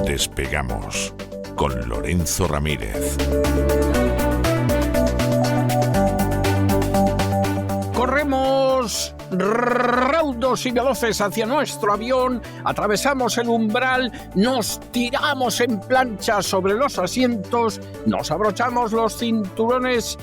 Despegamos con Lorenzo Ramírez. Corremos raudos y veloces hacia nuestro avión, atravesamos el umbral, nos tiramos en plancha sobre los asientos, nos abrochamos los cinturones,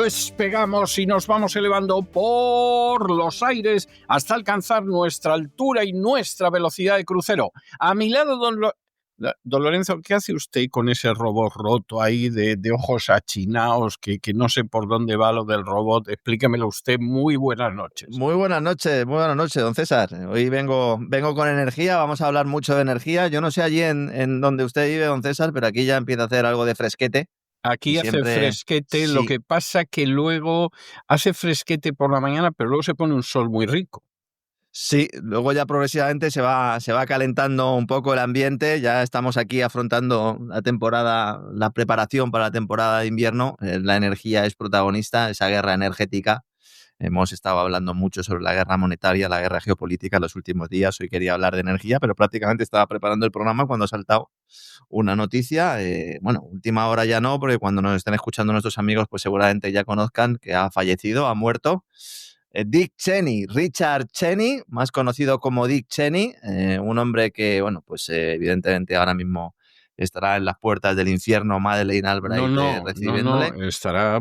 despegamos y nos vamos elevando por los aires hasta alcanzar nuestra altura y nuestra velocidad de crucero. A mi lado, Don Lorenzo, ¿qué hace usted con ese robot roto ahí de ojos achinados que no sé por dónde va lo del robot? Explíquemelo usted. Muy buenas noches. Muy buenas noches, don César. Hoy vengo con energía, vamos a hablar mucho de energía. Yo no sé allí en donde usted vive, don César, pero aquí ya empieza a hacer algo de fresquete. Aquí hace fresquete, sí. Lo que pasa que luego hace fresquete por la mañana, pero luego se pone un sol muy rico. Sí, luego ya progresivamente se va calentando un poco el ambiente. Ya estamos aquí afrontando la preparación para la temporada de invierno. La energía es protagonista, esa guerra energética. Hemos estado hablando mucho sobre la guerra monetaria, la guerra geopolítica en los últimos días. Hoy quería hablar de energía, pero prácticamente estaba preparando el programa cuando ha saltado una noticia. Última hora ya no, porque cuando nos estén escuchando nuestros amigos, pues seguramente ya conozcan que ha fallecido, ha muerto. Dick Cheney, Richard Cheney, más conocido como Dick Cheney, un hombre que, evidentemente ahora mismo estará en las puertas del infierno, Madeleine Albright recibiéndole. No, estará,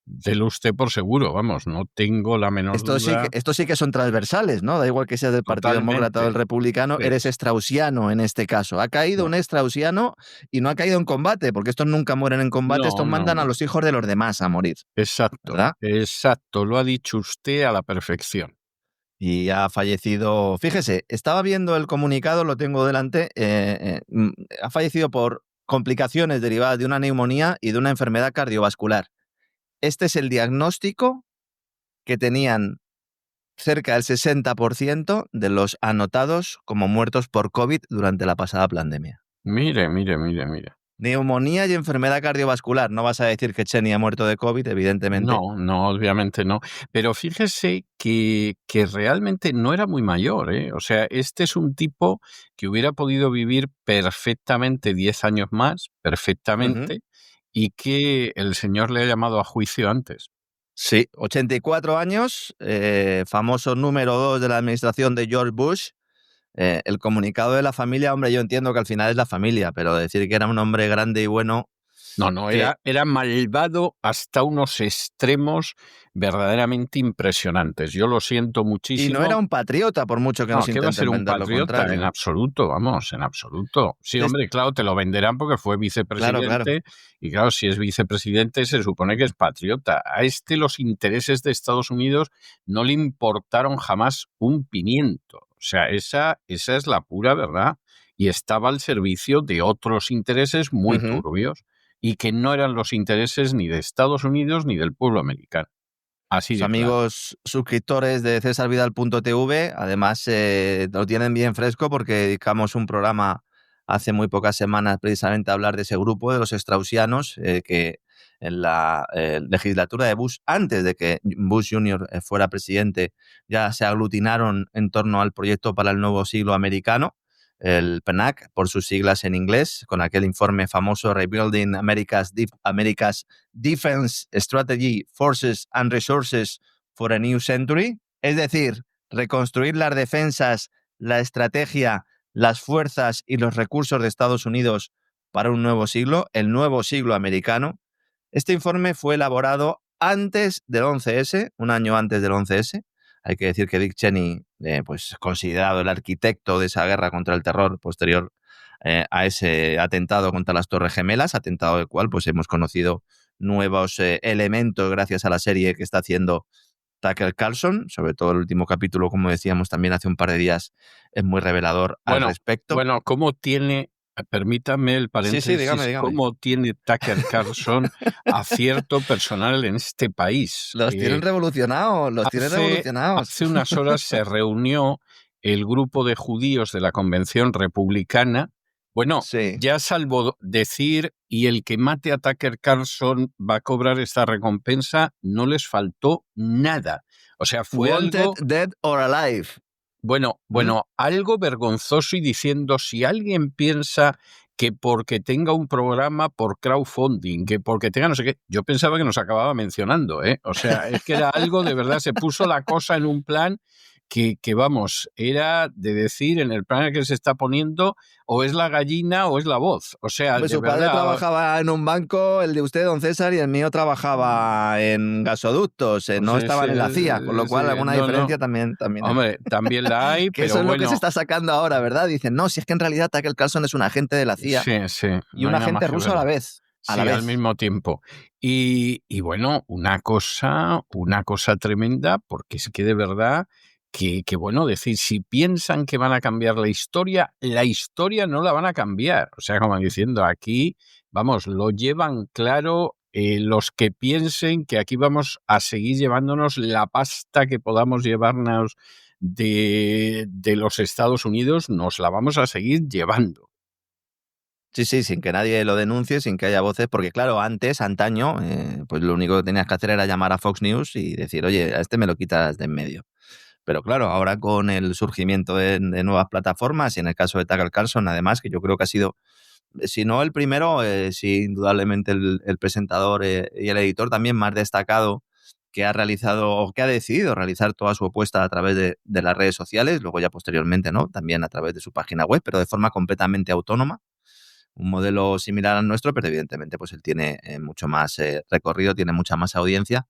délo usted por seguro, vamos, no tengo la menor duda. Esto sí que son transversales, ¿no? Da igual que seas del Partido Demócrata o del Republicano, sí. Eres straussiano en este caso. Ha caído un straussiano y no ha caído en combate, porque estos nunca mueren en combate, estos mandan a los hijos de los demás a morir. Exacto, ¿verdad? Exacto, lo ha dicho usted a la perfección. Y ha fallecido, fíjese, estaba viendo el comunicado, lo tengo delante, ha fallecido por complicaciones derivadas de una neumonía y de una enfermedad cardiovascular. Este es el diagnóstico que tenían cerca del 60% de los anotados como muertos por COVID durante la pasada pandemia. Mire. Neumonía y enfermedad cardiovascular. No vas a decir que Cheney ha muerto de COVID, evidentemente. No, obviamente no. Pero fíjese que realmente no era muy mayor, ¿eh? O sea, este es un tipo que hubiera podido vivir perfectamente 10 años más, perfectamente, y que el señor le ha llamado a juicio antes. Sí, 84 años, famoso número 2 de la administración de George Bush. El comunicado de la familia, hombre, yo entiendo que al final es la familia, pero decir que era un hombre grande y bueno... No, era malvado hasta unos extremos verdaderamente impresionantes. Yo lo siento muchísimo. Y no era un patriota, por mucho que nos intenten vender lo contrario. ¿Qué va a ser un patriota? En absoluto, en absoluto. Sí, hombre, claro, te lo venderán porque fue vicepresidente. Claro. Y claro, si es vicepresidente se supone que es patriota. A los intereses de Estados Unidos no le importaron jamás un pimiento. O sea, esa es la pura verdad. Y estaba al servicio de otros intereses muy turbios. Y que no eran los intereses ni de Estados Unidos ni del pueblo americano. Así de Sus amigos suscriptores de cesarvidal.tv, además lo tienen bien fresco porque dedicamos un programa hace muy pocas semanas precisamente a hablar de ese grupo, de los straussianos, que en la legislatura de Bush, antes de que Bush Jr. Fuera presidente, ya se aglutinaron en torno al proyecto para el nuevo siglo americano, el PNAC, por sus siglas en inglés, con aquel informe famoso Rebuilding America's Defense Strategy, Forces and Resources for a New Century, es decir, reconstruir las defensas, la estrategia, las fuerzas y los recursos de Estados Unidos para un nuevo siglo, el nuevo siglo americano. Este informe fue elaborado antes del 11S, un año antes del 11S. Hay que decir que Dick Cheney, considerado el arquitecto de esa guerra contra el terror posterior a ese atentado contra las Torres Gemelas, atentado del cual hemos conocido nuevos elementos gracias a la serie que está haciendo Tucker Carlson, sobre todo el último capítulo, como decíamos también hace un par de días, es muy revelador al respecto. Bueno, ¿cómo tiene, permítame el paréntesis, dígame. cómo tiene Tucker Carlson acierto personal en este país? Los tienen revolucionados, Hace unas horas se reunió el grupo de judíos de la Convención Republicana. Bueno, ya salvo decir, y el que mate a Tucker Carlson va a cobrar esta recompensa, no les faltó nada. O sea, fue Wanted, algo... dead or alive. Bueno, algo vergonzoso, y diciendo, si alguien piensa que porque tenga un programa por crowdfunding, que porque tenga no sé qué, yo pensaba que nos acababa mencionando, ¿eh? O sea, es que era algo de verdad, se puso la cosa en un plan que vamos, era de decir en el plan en el que se está poniendo, o es la gallina o es la voz. O sea, pues de su padre verdad, trabajaba en un banco, el de usted, don César, y el mío trabajaba en gasoductos, no estaban en la CIA, con lo cual alguna diferencia también Hombre, también la hay, que pero eso es bueno, lo que se está sacando ahora, ¿verdad? Dicen, no, si es que en realidad Tucker Carlson es un agente de la CIA y un agente ruso a la vez. Al mismo tiempo. Y bueno, una cosa tremenda, porque es que de verdad que bueno, decir, si piensan que van a cambiar la historia no la van a cambiar. O sea, como diciendo, aquí, vamos, lo llevan claro. Los que piensen que aquí vamos a seguir llevándonos la pasta que podamos llevarnos de los Estados Unidos, nos la vamos a seguir llevando. Sí, sin que nadie lo denuncie, sin que haya voces, porque claro, antaño, pues lo único que tenías que hacer era llamar a Fox News y decir, oye, a este me lo quitas de en medio. Pero claro, ahora con el surgimiento de nuevas plataformas, y en el caso de Tucker Carlson, además, que yo creo que ha sido, si no el primero, sí indudablemente el presentador y el editor también más destacado que ha realizado o que ha decidido realizar toda su apuesta a través de las redes sociales, luego ya posteriormente, ¿no? También a través de su página web, pero de forma completamente autónoma. Un modelo similar al nuestro, pero evidentemente pues él tiene mucho más recorrido, tiene mucha más audiencia,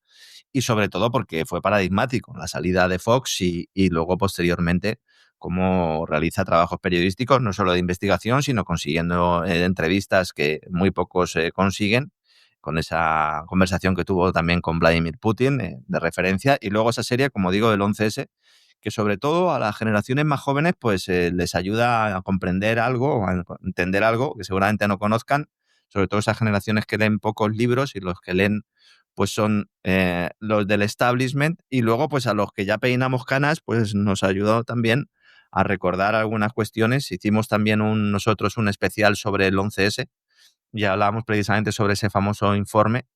y sobre todo porque fue paradigmático la salida de Fox y luego posteriormente cómo realiza trabajos periodísticos, no solo de investigación, sino consiguiendo entrevistas que muy pocos consiguen, con esa conversación que tuvo también con Vladimir Putin de referencia, y luego esa serie, como digo, del 11S, que sobre todo a las generaciones más jóvenes pues les ayuda a comprender algo, a entender algo que seguramente no conozcan, sobre todo esas generaciones que leen pocos libros, y los que leen pues son los del establishment, y luego pues a los que ya peinamos canas pues nos ayudó también a recordar algunas cuestiones. Hicimos también nosotros un especial sobre el 11S y hablábamos precisamente sobre ese famoso informe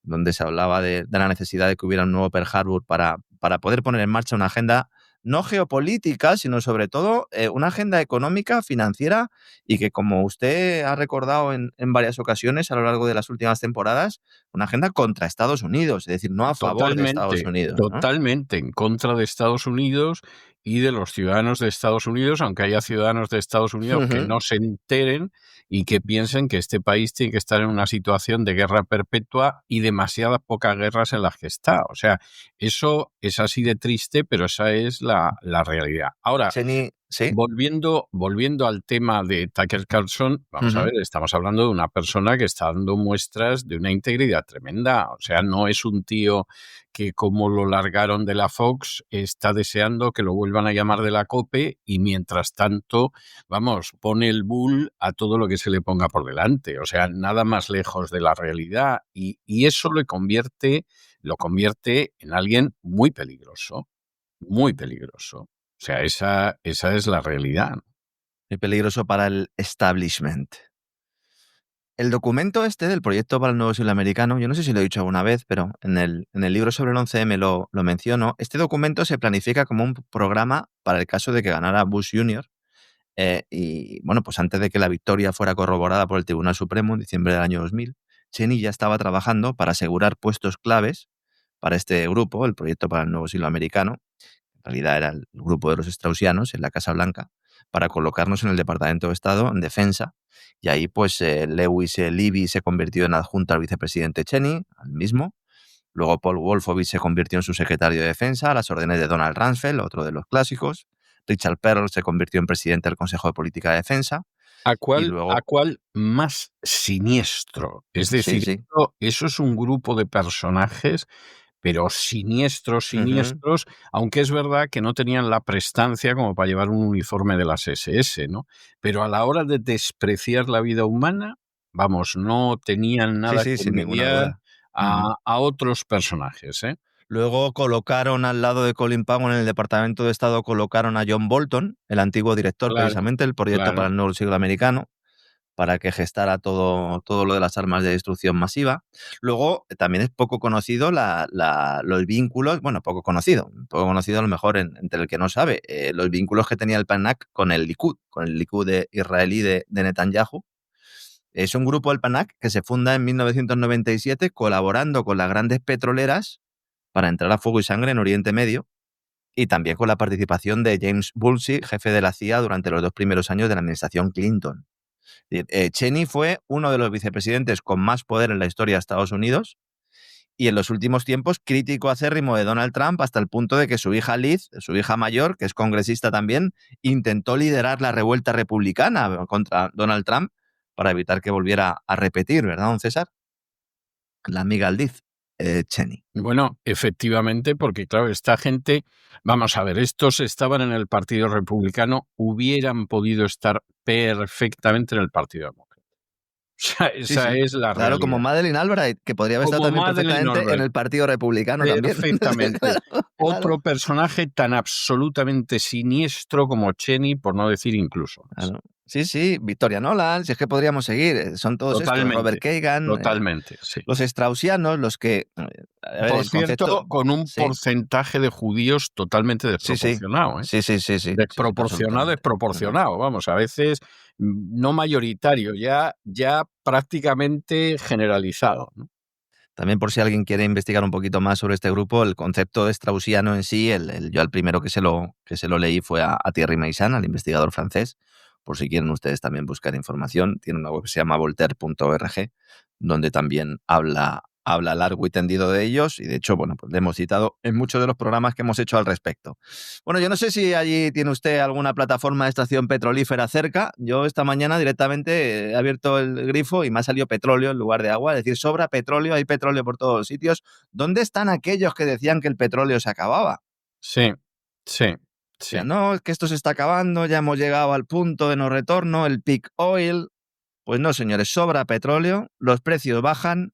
donde se hablaba de la necesidad de que hubiera un nuevo Pearl Harbor para poder poner en marcha una agenda no geopolítica, sino sobre todo una agenda económica, financiera, y que, como usted ha recordado en varias ocasiones a lo largo de las últimas temporadas, una agenda contra Estados Unidos, es decir, no a favor de Estados Unidos, ¿no? Totalmente en contra de Estados Unidos y de los ciudadanos de Estados Unidos, aunque haya ciudadanos de Estados Unidos que no se enteren y que piensen que este país tiene que estar en una situación de guerra perpetua, y demasiadas pocas guerras en las que está. O sea, eso es así de triste, pero esa es la realidad. Ahora, ¿sí? volviendo al tema de Tucker Carlson, vamos a ver, estamos hablando de una persona que está dando muestras de una integridad tremenda. O sea, no es un tío que, como lo largaron de la Fox, está deseando que lo vuelvan a llamar de la COPE, y mientras tanto, vamos, pone el bull a todo lo que se le ponga por delante. O sea, nada más lejos de la realidad, y eso lo convierte en alguien muy peligroso, muy peligroso. O sea, esa es la realidad. Muy peligroso para el establishment. El documento del proyecto para el nuevo siglo americano, yo no sé si lo he dicho alguna vez, pero en el libro sobre el 11M lo menciono. Este documento se planifica como un programa para el caso de que ganara Bush Jr. Y bueno, pues antes de que la victoria fuera corroborada por el Tribunal Supremo en diciembre del año 2000, Cheney ya estaba trabajando para asegurar puestos claves para este grupo, el proyecto para el nuevo siglo americano. En realidad era el grupo de los straussianos en la Casa Blanca, para colocarnos en el Departamento de Estado en defensa. Y ahí pues Lewis Levy se convirtió en adjunto al vicepresidente Cheney, al mismo. Luego Paul Wolfowitz se convirtió en su secretario de defensa a las órdenes de Donald Rumsfeld, otro de los clásicos. Richard Perle se convirtió en presidente del Consejo de Política de Defensa. ¿A cuál más siniestro? Es decir, sí. Eso es un grupo de personajes pero siniestros, Ujú. aunque es verdad que no tenían la prestancia como para llevar un uniforme de las SS, ¿no? Pero a la hora de despreciar la vida humana, vamos, no tenían Sí, nada sí, que sin ninguna envidiar duda. Ujú. a otros personajes, ¿eh? Luego colocaron al lado de Colin Powell en el Departamento de Estado, colocaron a John Bolton, el antiguo director Claro, precisamente del proyecto para claro. el nuevo siglo americano, para que gestara todo lo de las armas de destrucción masiva. Luego, también es poco conocido los vínculos, bueno, poco conocido a lo mejor entre el que no sabe, los vínculos que tenía el PANAC con el Likud israelí de Netanyahu. Es un grupo, el PANAC, que se funda en 1997 colaborando con las grandes petroleras para entrar a fuego y sangre en Oriente Medio, y también con la participación de James Woolsey, jefe de la CIA durante los 2 primeros años de la administración Clinton. Cheney fue uno de los vicepresidentes con más poder en la historia de Estados Unidos y en los últimos tiempos crítico acérrimo de Donald Trump, hasta el punto de que su hija Liz, su hija mayor, que es congresista también, intentó liderar la revuelta republicana contra Donald Trump para evitar que volviera a repetir, ¿verdad, don César? La amiga Liz Cheney. Bueno, efectivamente, porque claro, esta gente, vamos a ver, estos estaban en el Partido Republicano, hubieran podido estar perfectamente en el Partido Demócrata. O sea, Sí, esa sí. es la Claro, como realidad. Madeleine Albright, que podría haber estado Como también Madeleine perfectamente en Albright, el Partido Republicano también. perfectamente. Claro, claro, Otro personaje tan absolutamente siniestro como Cheney, por no decir incluso más. claro. Sí, sí, Victoria Nolan, si es que podríamos seguir, son todos estos, Robert Totalmente, Kagan, totalmente, sí. los straussianos, los que, a ver, Por el concepto, cierto, con un sí, porcentaje de judíos totalmente sí, sí, desproporcionado, ¿eh? sí, sí, sí, sí, sí, sí, Desproporcionado, absolutamente. Ujú. desproporcionado, vamos, a veces no mayoritario, ya prácticamente generalizado, ¿no? También por si alguien quiere investigar un poquito más sobre este grupo, el concepto straussiano en sí, yo al primero que se lo leí fue a Thierry Meissan, al investigador francés, por si quieren ustedes también buscar información. Tiene una web que se llama voltaire.org, donde también habla largo y tendido de ellos, y de hecho, bueno, pues le hemos citado en muchos de los programas que hemos hecho al respecto. Bueno, yo no sé si allí tiene usted alguna plataforma de extracción petrolífera cerca. Yo esta mañana directamente he abierto el grifo y me ha salido petróleo en lugar de agua. Es decir, sobra petróleo, hay petróleo por todos los sitios. ¿Dónde están aquellos que decían que el petróleo se acababa? Sí, sí, O sea, sí. no, es que esto se está acabando, ya hemos llegado al punto de no retorno, el peak oil. Pues no, señores, sobra petróleo, los precios bajan,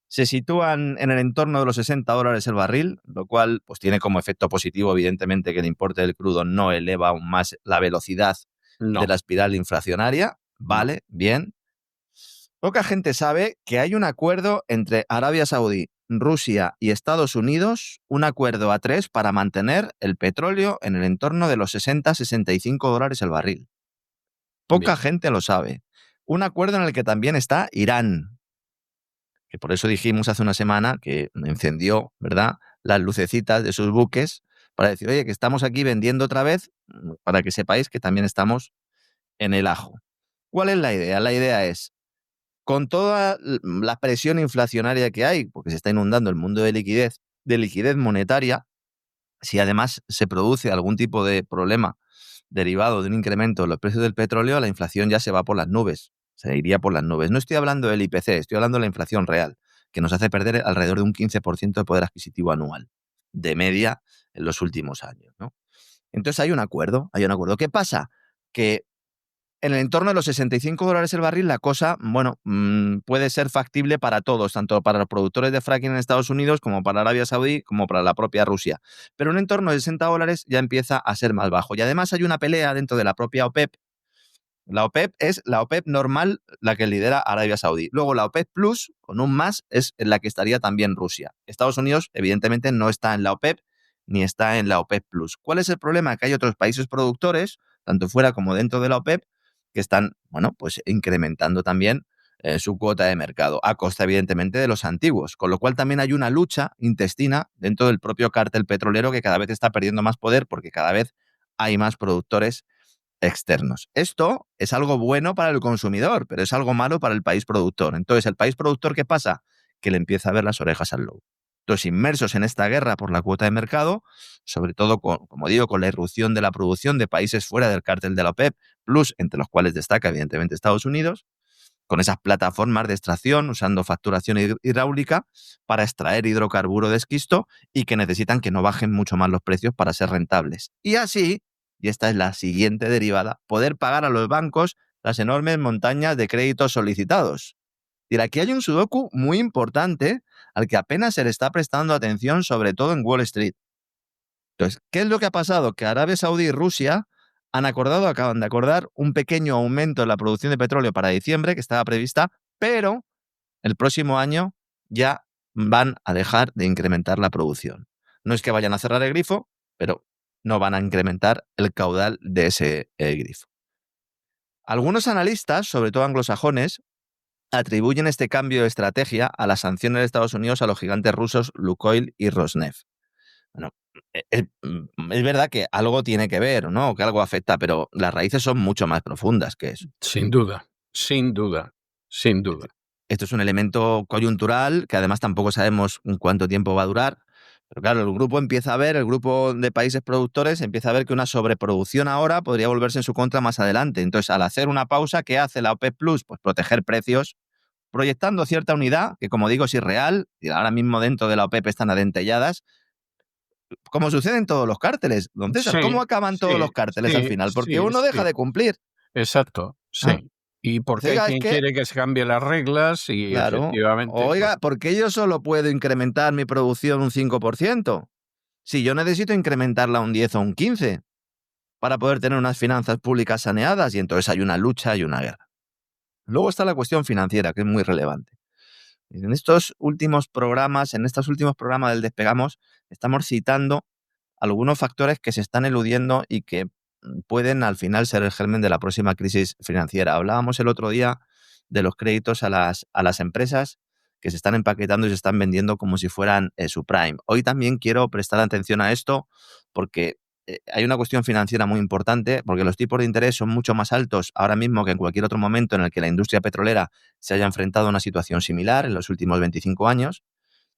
se sitúan en el entorno de los $60 el barril, lo cual pues tiene como efecto positivo, evidentemente, que el importe del crudo no eleva aún más la velocidad de No, la espiral inflacionaria. no. Vale, bien. Poca gente sabe que hay un acuerdo entre Arabia Saudí, Rusia y Estados Unidos, un acuerdo a tres para mantener el petróleo en el entorno de los $60-65 el barril. Bien. Poca gente lo sabe. Un acuerdo en el que también está Irán, que por eso dijimos hace una semana que encendió, ¿verdad?, las lucecitas de sus buques para decir, oye, que estamos aquí vendiendo otra vez, para que sepáis que también estamos en el ajo. ¿Cuál es la idea? La idea es, con toda la presión inflacionaria que hay, porque se está inundando el mundo de liquidez monetaria, si además se produce algún tipo de problema derivado de un incremento en los precios del petróleo, la inflación ya se va por las nubes, se iría por las nubes. No estoy hablando del IPC, estoy hablando de la inflación real, que nos hace perder alrededor de un 15% de poder adquisitivo anual, de media en los últimos años, ¿no? Entonces hay un acuerdo, hay un acuerdo. ¿Qué pasa? Que en el entorno de los $65 el barril, la cosa, bueno, puede ser factible para todos, tanto para los productores de fracking en Estados Unidos como para Arabia Saudí, como para la propia Rusia. Pero un entorno de $60 ya empieza a ser más bajo. Y además hay una pelea dentro de la propia OPEP. La OPEP es la OPEP normal, la que lidera Arabia Saudí. Luego la OPEP Plus, con un más, es en la que estaría también Rusia. Estados Unidos, evidentemente, no está en la OPEP ni está en la OPEP Plus. ¿Cuál es el problema? Que hay otros países productores, tanto fuera como dentro de la OPEP, que están, bueno, pues incrementando también su cuota de mercado, a costa, evidentemente, de los antiguos. Con lo cual también hay una lucha intestina dentro del propio cártel petrolero que cada vez está perdiendo más poder porque cada vez hay más productores externos. Esto es algo bueno para el consumidor, pero es algo malo para el país productor. Entonces, ¿el país productor qué pasa? Que le empieza a ver las orejas al lobo. Entonces, inmersos en esta guerra por la cuota de mercado, sobre todo, como digo, con la irrupción de la producción de países fuera del cártel de la OPEP, plus entre los cuales destaca, evidentemente, Estados Unidos, con esas plataformas de extracción usando facturación hidráulica para extraer hidrocarburo de esquisto y que necesitan que no bajen mucho más los precios para ser rentables. Y así, y esta es la siguiente derivada, poder pagar a los bancos las enormes montañas de créditos solicitados. Y aquí hay un sudoku muy importante al que apenas se le está prestando atención, sobre todo en Wall Street. Entonces, ¿qué es lo que ha pasado? Que Arabia Saudí y Rusia acaban de acordar un pequeño aumento en la producción de petróleo para diciembre, que estaba prevista, pero el próximo año ya van a dejar de incrementar la producción. No es que vayan a cerrar el grifo, pero no van a incrementar el caudal de ese grifo. Algunos analistas, sobre todo anglosajones, atribuyen este cambio de estrategia a las sanciones de Estados Unidos a los gigantes rusos Lukoil y Rosneft. Bueno, es verdad que algo tiene que ver, ¿no? Que algo afecta, pero las raíces son mucho más profundas que eso. Sin duda, sin duda, sin duda. Esto es un elemento coyuntural que además tampoco sabemos cuánto tiempo va a durar. Pero claro, el grupo de países productores empieza a ver que una sobreproducción ahora podría volverse en su contra más adelante. Entonces, al hacer una pausa, ¿qué hace la OPEP Plus? Pues proteger precios, proyectando cierta unidad, que como digo es irreal, y ahora mismo dentro de la OPEP están adentelladas, como sucede en todos los cárteles. Don César, ¿cómo acaban todos los cárteles al final? Porque uno deja de cumplir. Exacto, sí. Y porque hay quien quiere que se cambien las reglas y efectivamente... Oiga, ¿por qué yo solo puedo incrementar mi producción un 5%? Si yo necesito incrementarla un 10 o un 15 para poder tener unas finanzas públicas saneadas, y entonces hay una lucha y una guerra. Luego está la cuestión financiera, que es muy relevante. En estos últimos programas del Despegamos, estamos citando algunos factores que se están eludiendo y que pueden al final ser el germen de la próxima crisis financiera. Hablábamos el otro día de los créditos a las empresas que se están empaquetando y se están vendiendo como si fueran subprime. Hoy también quiero prestar atención a esto porque hay una cuestión financiera muy importante, porque los tipos de interés son mucho más altos ahora mismo que en cualquier otro momento en el que la industria petrolera se haya enfrentado a una situación similar en los últimos 25 años.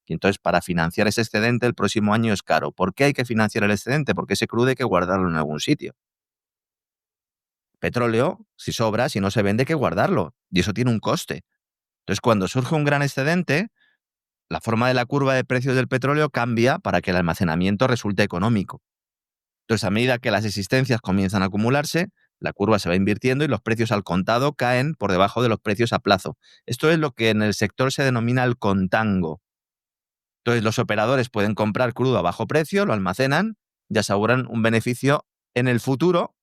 Y entonces, para financiar ese excedente, el próximo año es caro. ¿Por qué hay que financiar el excedente? Porque ese crudo hay que guardarlo en algún sitio. Petróleo, si sobra, si no se vende, hay que guardarlo. Y eso tiene un coste. Entonces, cuando surge un gran excedente, la forma de la curva de precios del petróleo cambia para que el almacenamiento resulte económico. Entonces, a medida que las existencias comienzan a acumularse, la curva se va invirtiendo y los precios al contado caen por debajo de los precios a plazo. Esto es lo que en el sector se denomina el contango. Entonces, los operadores pueden comprar crudo a bajo precio, lo almacenan y aseguran un beneficio en el futuro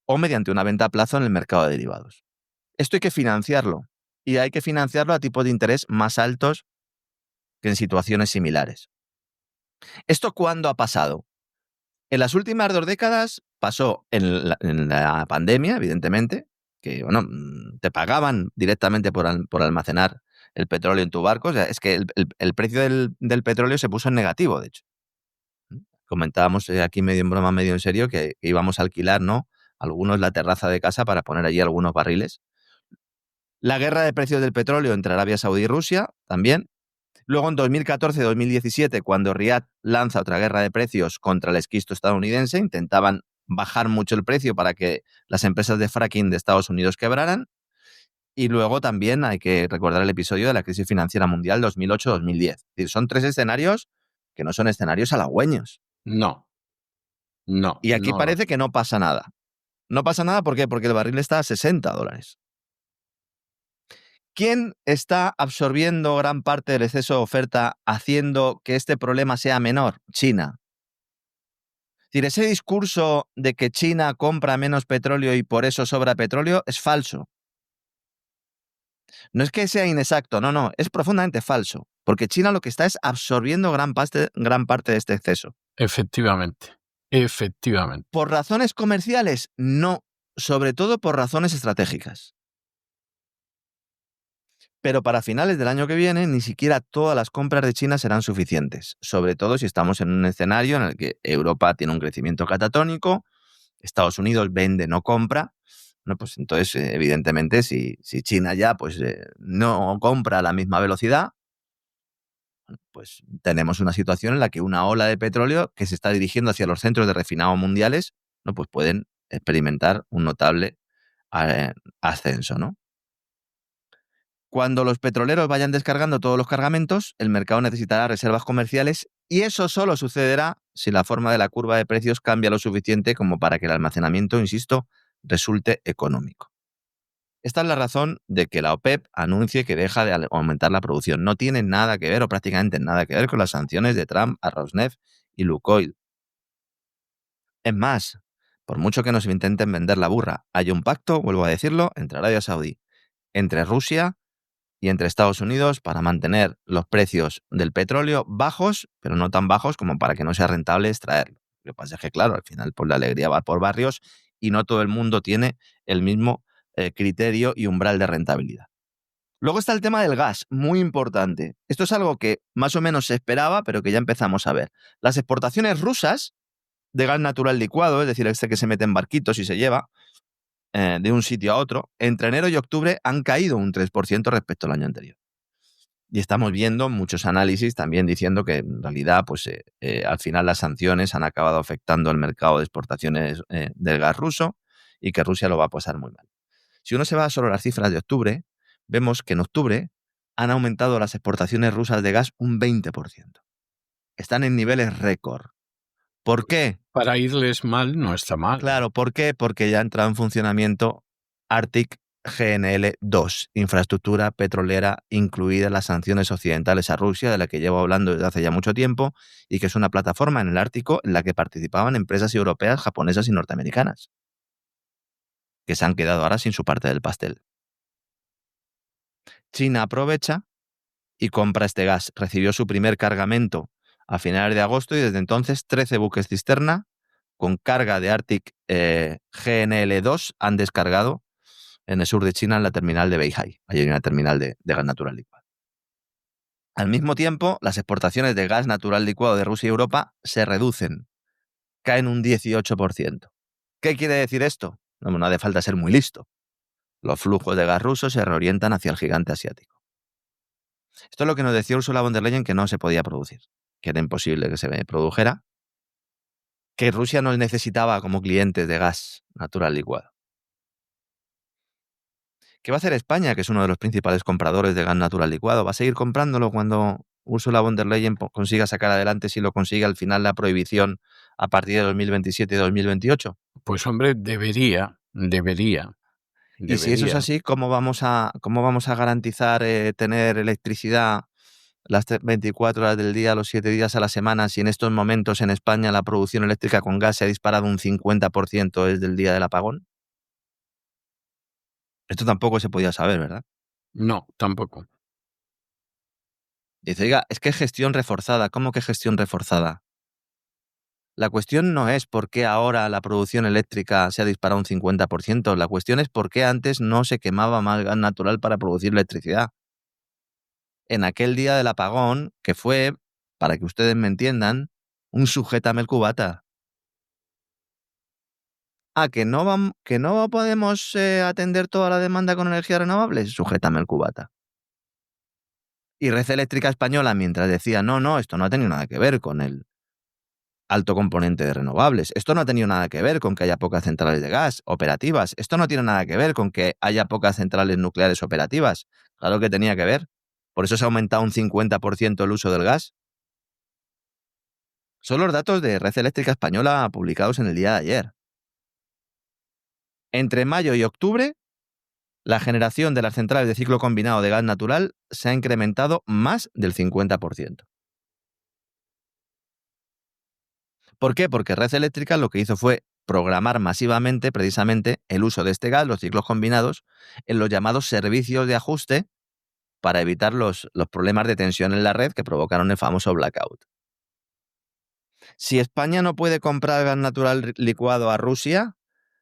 o mediante una venta a plazo en el mercado de derivados. Esto hay que financiarlo, y hay que financiarlo a tipos de interés más altos que en situaciones similares. ¿Esto cuándo ha pasado? En las últimas 2 décadas pasó en la pandemia, evidentemente, que te pagaban directamente por almacenar el petróleo en tu barco. O sea, es que el precio del petróleo se puso en negativo, de hecho. Comentábamos aquí medio en broma, medio en serio, que íbamos a alquilar, ¿no?, algunos la terraza de casa para poner allí algunos barriles. La guerra de precios del petróleo entre Arabia Saudí y Rusia también. Luego, en 2014-2017, cuando Riad lanza otra guerra de precios contra el esquisto estadounidense, intentaban bajar mucho el precio para que las empresas de fracking de Estados Unidos quebraran. Y luego también hay que recordar el episodio de la crisis financiera mundial 2008-2010. Es decir, son 3 escenarios que no son escenarios halagüeños. No. Y aquí parece que no pasa nada. No pasa nada, ¿por qué? Porque el barril está a $60. ¿Quién está absorbiendo gran parte del exceso de oferta, haciendo que este problema sea menor? China. Es decir, ese discurso de que China compra menos petróleo y por eso sobra petróleo es falso. No es que sea inexacto, no, es profundamente falso, porque China lo que está es absorbiendo gran parte de este exceso. Efectivamente. ¿Por razones comerciales? No, sobre todo por razones estratégicas. Pero para finales del año que viene, ni siquiera todas las compras de China serán suficientes, sobre todo si estamos en un escenario en el que Europa tiene un crecimiento catatónico, Estados Unidos vende, no compra. Pues entonces, evidentemente, si China ya no compra a la misma velocidad, pues tenemos una situación en la que una ola de petróleo que se está dirigiendo hacia los centros de refinado mundiales, pues pueden experimentar un notable ascenso, ¿no? Cuando los petroleros vayan descargando todos los cargamentos, el mercado necesitará reservas comerciales y eso solo sucederá si la forma de la curva de precios cambia lo suficiente como para que el almacenamiento, insisto, resulte económico. Esta es la razón de que la OPEP anuncie que deja de aumentar la producción. No tiene nada que ver, o prácticamente nada que ver, con las sanciones de Trump a Rosneft y Lukoil. Es más, por mucho que nos intenten vender la burra, hay un pacto, vuelvo a decirlo, entre Arabia Saudí, entre Rusia y entre Estados Unidos para mantener los precios del petróleo bajos, pero no tan bajos como para que no sea rentable extraerlo. Lo que pasa es que, claro, al final pues, la alegría va por barrios y no todo el mundo tiene el mismo criterio y umbral de rentabilidad. Luego está el tema del gas, muy importante. Esto es algo que más o menos se esperaba, pero que ya empezamos a ver. Las exportaciones rusas de gas natural licuado, es decir, este que se mete en barquitos y se lleva de un sitio a otro, entre enero y octubre han caído un 3% respecto al año anterior. Y estamos viendo muchos análisis también diciendo que en realidad pues, al final las sanciones han acabado afectando el mercado de exportaciones del gas ruso y que Rusia lo va a pasar muy mal. Si uno se va solo a las cifras de octubre, vemos que en octubre han aumentado las exportaciones rusas de gas un 20%. Están en niveles récord. ¿Por qué? Para irles mal no está mal. Claro, ¿por qué? Porque ya ha entrado en funcionamiento Arctic GNL 2, infraestructura petrolera incluida en las sanciones occidentales a Rusia, de la que llevo hablando desde hace ya mucho tiempo, y que es una plataforma en el Ártico en la que participaban empresas europeas, japonesas y norteamericanas, que se han quedado ahora sin su parte del pastel. China aprovecha y compra este gas. Recibió su primer cargamento a finales de agosto y desde entonces 13 buques cisterna con carga de Arctic GNL2 han descargado en el sur de China en la terminal de Beihai. Allí hay una terminal de gas natural licuado. Al mismo tiempo, las exportaciones de gas natural licuado de Rusia y Europa se reducen, caen un 18%. ¿Qué quiere decir esto? No hace falta ser muy listo. Los flujos de gas ruso se reorientan hacia el gigante asiático. Esto es lo que nos decía Ursula von der Leyen que no se podía producir, que era imposible que se produjera, que Rusia no necesitaba como clientes de gas natural licuado. ¿Qué va a hacer España, que es uno de los principales compradores de gas natural licuado? ¿Va a seguir comprándolo cuando Ursula von der Leyen consiga sacar adelante, si lo consigue al final, la prohibición a partir de 2027 y 2028? Pues hombre, debería. Y si eso es así, ¿cómo vamos a garantizar tener electricidad las 24 horas del día, los 7 días a la semana, si en estos momentos en España la producción eléctrica con gas se ha disparado un 50% desde el día del apagón? Esto tampoco se podía saber, ¿verdad? No, tampoco. Dice, oiga, es que gestión reforzada. ¿Cómo que gestión reforzada? La cuestión no es por qué ahora la producción eléctrica se ha disparado un 50%. La cuestión es por qué antes no se quemaba más gas natural para producir electricidad. En aquel día del apagón, que fue, para que ustedes me entiendan, un sujétame el cubata. ¿Que no podemos atender toda la demanda con energías renovables? Sujétame el cubata. Y Red Eléctrica Española, mientras decía, no, esto no ha tenido nada que ver con el alto componente de renovables. Esto no ha tenido nada que ver con que haya pocas centrales de gas operativas. Esto no tiene nada que ver con que haya pocas centrales nucleares operativas. Claro que tenía que ver. Por eso se ha aumentado un 50% el uso del gas. Son los datos de Red Eléctrica Española publicados en el día de ayer. Entre mayo y octubre, la generación de las centrales de ciclo combinado de gas natural se ha incrementado más del 50%. ¿Por qué? Porque Red Eléctrica lo que hizo fue programar masivamente precisamente el uso de este gas, los ciclos combinados, en los llamados servicios de ajuste para evitar los problemas de tensión en la red que provocaron el famoso blackout. Si España no puede comprar gas natural licuado a Rusia,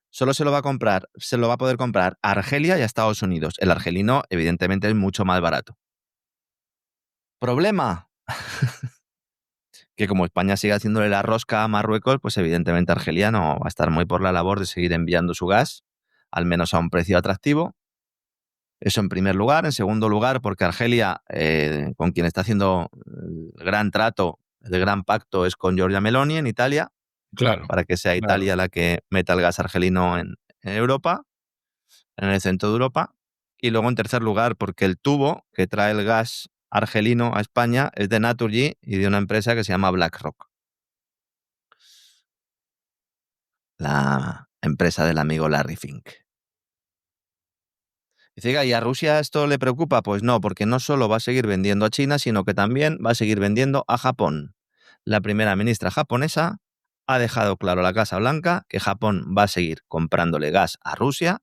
solo se lo va a poder comprar a Argelia y a Estados Unidos. El argelino, evidentemente, es mucho más barato. ¿Problema? Que como España sigue haciéndole la rosca a Marruecos, pues evidentemente Argelia no va a estar muy por la labor de seguir enviando su gas, al menos a un precio atractivo. Eso en primer lugar. En segundo lugar, porque Argelia, con quien está haciendo el gran trato, el gran pacto, es con Giorgia Meloni en Italia. Claro. Para que sea Italia la que meta el gas argelino en Europa, en el centro de Europa. Y luego, en tercer lugar, porque el tubo que trae el gas argelino a España es de Naturgy y de una empresa que se llama BlackRock, la empresa del amigo Larry Fink. Dice, ¿y a Rusia esto le preocupa? Pues no, porque no solo va a seguir vendiendo a China, sino que también va a seguir vendiendo a Japón. La primera ministra japonesa ha dejado claro a la Casa Blanca que Japón va a seguir comprándole gas a Rusia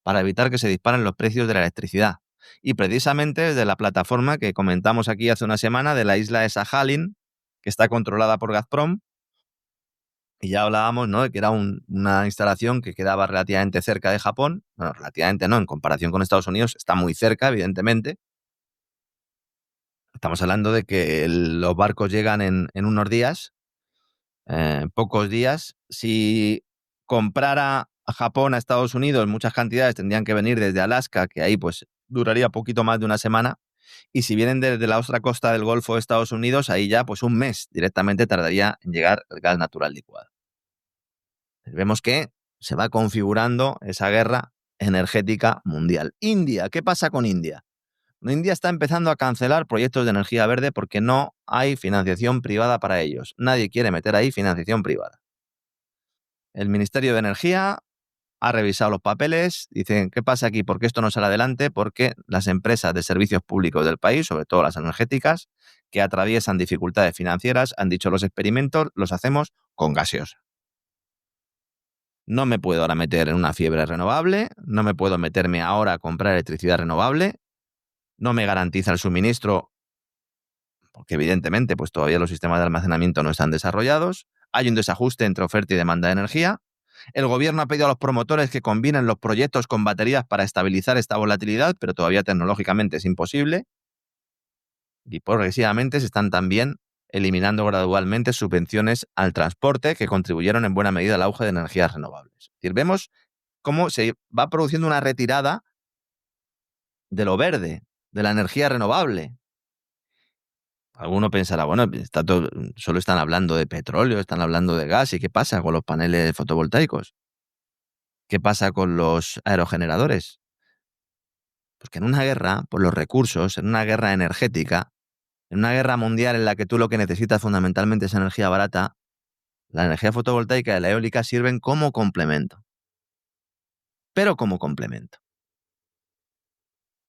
para evitar que se disparen los precios de la electricidad. Y precisamente desde la plataforma que comentamos aquí hace una semana de la isla de Sajalín, que está controlada por Gazprom, y ya hablábamos, ¿no?, de que era una instalación que quedaba relativamente cerca de Japón. Bueno, relativamente no, en comparación con Estados Unidos está muy cerca, evidentemente. Estamos hablando de que los barcos llegan en unos días, pocos días. Si comprara a Japón a Estados Unidos, muchas cantidades tendrían que venir desde Alaska, que ahí pues duraría poquito más de una semana. Y si vienen desde la otra costa del Golfo de Estados Unidos, ahí ya pues un mes directamente tardaría en llegar el gas natural licuado. Vemos que se va configurando esa guerra energética mundial. India, ¿qué pasa con India? India está empezando a cancelar proyectos de energía verde porque no hay financiación privada para ellos. Nadie quiere meter ahí financiación privada. El Ministerio de Energía ha revisado los papeles, dicen, ¿qué pasa aquí? ¿Por qué esto no sale adelante? Porque las empresas de servicios públicos del país, sobre todo las energéticas, que atraviesan dificultades financieras, han dicho los experimentos los hacemos con gaseosa. No me puedo ahora meter en una fiebre renovable, no me puedo meterme ahora a comprar electricidad renovable, no me garantiza el suministro, porque evidentemente pues todavía los sistemas de almacenamiento no están desarrollados, hay un desajuste entre oferta y demanda de energía, el gobierno ha pedido a los promotores que combinen los proyectos con baterías para estabilizar esta volatilidad, pero todavía tecnológicamente es imposible, y progresivamente se están también eliminando gradualmente subvenciones al transporte que contribuyeron en buena medida al auge de energías renovables. Es decir, vemos cómo se va produciendo una retirada de lo verde, de la energía renovable. Alguno pensará, bueno, solo están hablando de petróleo, están hablando de gas, ¿y qué pasa con los paneles fotovoltaicos? ¿Qué pasa con los aerogeneradores? Pues que en una guerra, por los recursos, en una guerra energética, en una guerra mundial en la que tú lo que necesitas fundamentalmente es energía barata, la energía fotovoltaica y la eólica sirven como complemento. Pero como complemento.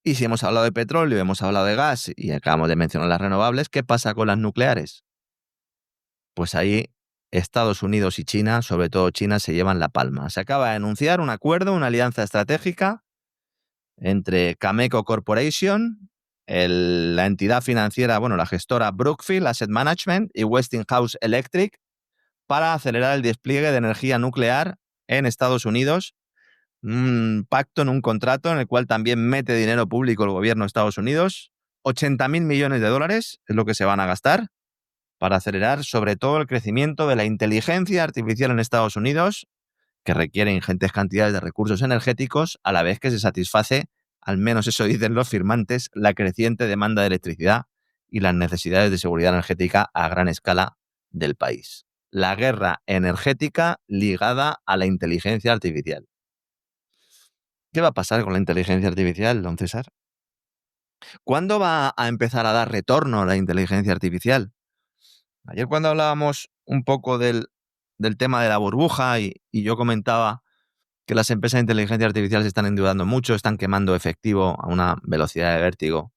Y si hemos hablado de petróleo, hemos hablado de gas y acabamos de mencionar las renovables, ¿qué pasa con las nucleares? Pues ahí Estados Unidos y China, sobre todo China, se llevan la palma. Se acaba de anunciar un acuerdo, una alianza estratégica entre Cameco Corporation, la entidad financiera, la gestora Brookfield Asset Management y Westinghouse Electric, para acelerar el despliegue de energía nuclear en Estados Unidos. Un pacto, en un contrato en el cual también mete dinero público el gobierno de Estados Unidos. 80.000 millones de dólares es lo que se van a gastar para acelerar sobre todo el crecimiento de la inteligencia artificial en Estados Unidos, que requiere ingentes cantidades de recursos energéticos, a la vez que se satisface, al menos eso dicen los firmantes, la creciente demanda de electricidad y las necesidades de seguridad energética a gran escala del país. La guerra energética ligada a la inteligencia artificial. ¿Qué va a pasar con la inteligencia artificial, don César? ¿Cuándo va a empezar a dar retorno la inteligencia artificial? Ayer cuando hablábamos un poco del tema de la burbuja y yo comentaba que las empresas de inteligencia artificial se están endeudando mucho, están quemando efectivo a una velocidad de vértigo.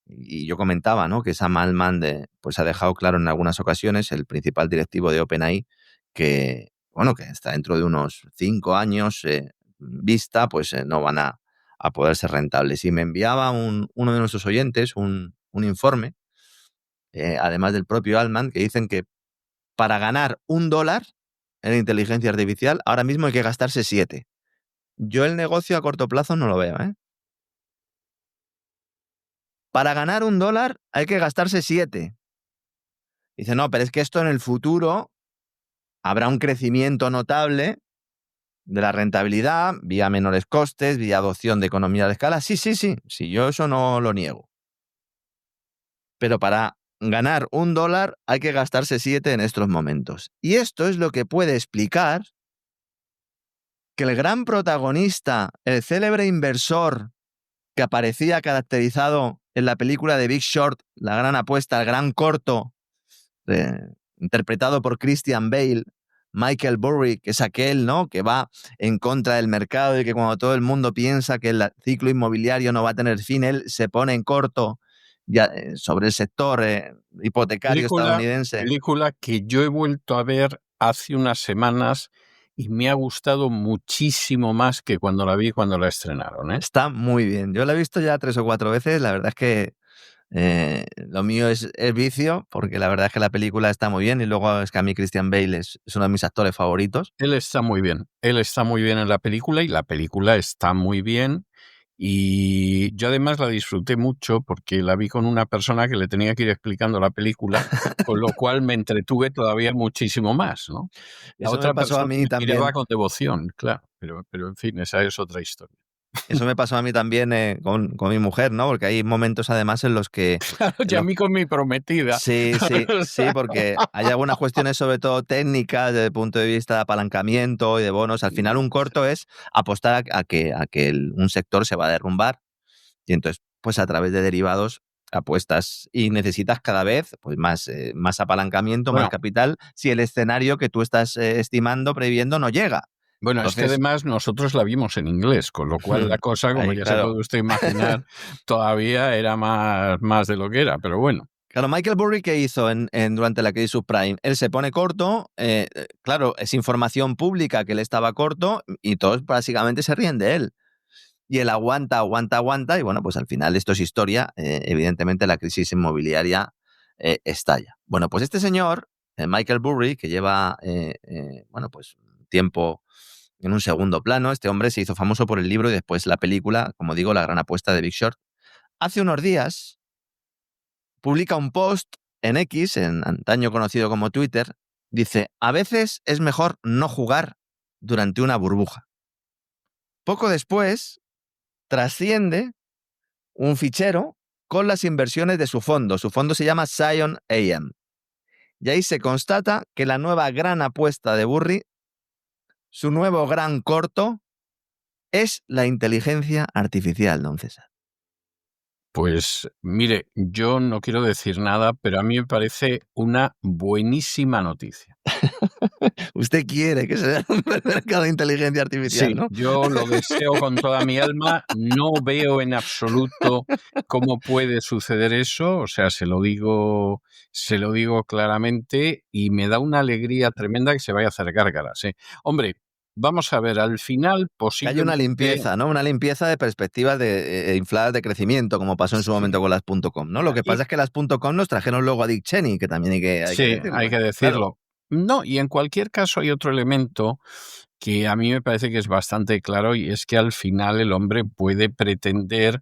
Y yo comentaba, ¿no?, que Sam Altman pues ha dejado claro en algunas ocasiones, el principal directivo de OpenAI, que está dentro de unos 5 años vista, pues no van a poder ser rentables. Y me enviaba uno de nuestros oyentes un informe, además del propio Altman, que dicen que para ganar $1 en inteligencia artificial, ahora mismo hay que gastarse 7. Yo el negocio a corto plazo no lo veo, ¿eh? Para ganar $1 hay que gastarse 7. Dice, no, pero es que esto en el futuro habrá un crecimiento notable de la rentabilidad, vía menores costes, vía adopción de economía de escala. Sí, yo eso no lo niego. Pero para ganar $1 hay que gastarse 7 en estos momentos. Y esto es lo que puede explicar que el gran protagonista, el célebre inversor que aparecía caracterizado en la película de Big Short, La gran apuesta, el gran corto, interpretado por Christian Bale, Michael Burry, que es aquel, ¿no?, que va en contra del mercado y que cuando todo el mundo piensa que el ciclo inmobiliario no va a tener fin, él se pone en corto ya, sobre el sector hipotecario estadounidense. Película que yo he vuelto a ver hace unas semanas y me ha gustado muchísimo más que cuando la vi cuando la estrenaron, ¿eh? Está muy bien. Yo la he visto ya 3 o 4 veces. La verdad es que lo mío es vicio, porque la verdad es que la película está muy bien y luego es que a mí Christian Bale es uno de mis actores favoritos. Él está muy bien en la película y la película está muy bien. Y yo además la disfruté mucho porque la vi con una persona que le tenía que ir explicando la película, con lo cual me entretuve todavía muchísimo más, ¿no? La Eso otra me pasó persona a mí me también. miraba con devoción, claro, pero en fin, esa es otra historia. Eso me pasó a mí también con mi mujer, ¿no? Porque hay momentos además en los que... Claro, y a mí con mi prometida. Sí, porque hay algunas cuestiones sobre todo técnicas desde el punto de vista de apalancamiento y de bonos. Al final un corto es apostar a que un sector se va a derrumbar y entonces pues a través de derivados apuestas y necesitas cada vez pues más apalancamiento, más capital si el escenario que tú estás estimando, previendo no llega. Bueno, Entonces, es que además nosotros la vimos en inglés, con lo cual la cosa, como ya se puede usted imaginar, todavía era más de lo que era, pero bueno. Claro, Michael Burry, ¿qué hizo durante la crisis subprime? Él se pone corto, claro, es información pública que él estaba corto y todos básicamente se ríen de él. Y él aguanta, y bueno, pues al final esto es historia. Evidentemente la crisis inmobiliaria estalla. Bueno, pues este señor, Michael Burry, que lleva, bueno, pues tiempo en un segundo plano, este hombre se hizo famoso por el libro y después la película, como digo, La gran apuesta de Big Short. Hace unos días publica un post en X, en antaño conocido como Twitter, dice: a veces es mejor no jugar durante una burbuja. Poco después, trasciende un fichero con las inversiones de su fondo. Su fondo se llama Zion AM. Y ahí se constata que la nueva gran apuesta de Burry, su nuevo gran corto, es la inteligencia artificial, don César. Pues mire, yo no quiero decir nada, pero a mí me parece una buenísima noticia. Usted quiere que sea un mercado de inteligencia artificial, sí, ¿no? Yo lo deseo con toda mi alma. No veo en absoluto cómo puede suceder eso. O sea, se lo digo claramente y me da una alegría tremenda que se vaya a hacer gárgaras, ¿eh? Hombre, vamos a ver, al final posiblemente... Hay una limpieza, ¿no? Una limpieza de perspectivas infladas de crecimiento, como pasó en su momento con las .com, ¿no? Lo que pasa es que las .com nos trajeron luego a Dick Cheney, que también hay que decirlo. Hay que decirlo. Claro. No, y en cualquier caso hay otro elemento que a mí me parece que es bastante claro y es que al final el hombre puede pretender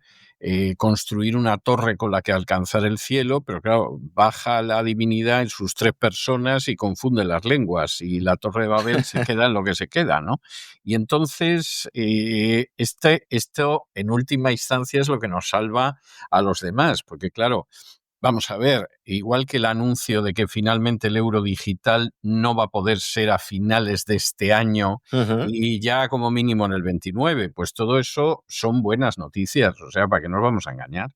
construir una torre con la que alcanzar el cielo, pero claro, baja la divinidad en sus 3 personas y confunde las lenguas y la Torre de Babel se queda en lo que se queda, ¿no? Y entonces esto en última instancia es lo que nos salva a los demás, porque claro, vamos a ver, igual que el anuncio de que finalmente el euro digital no va a poder ser a finales de este año y ya como mínimo en el 29, pues todo eso son buenas noticias, o sea, ¿para qué nos vamos a engañar?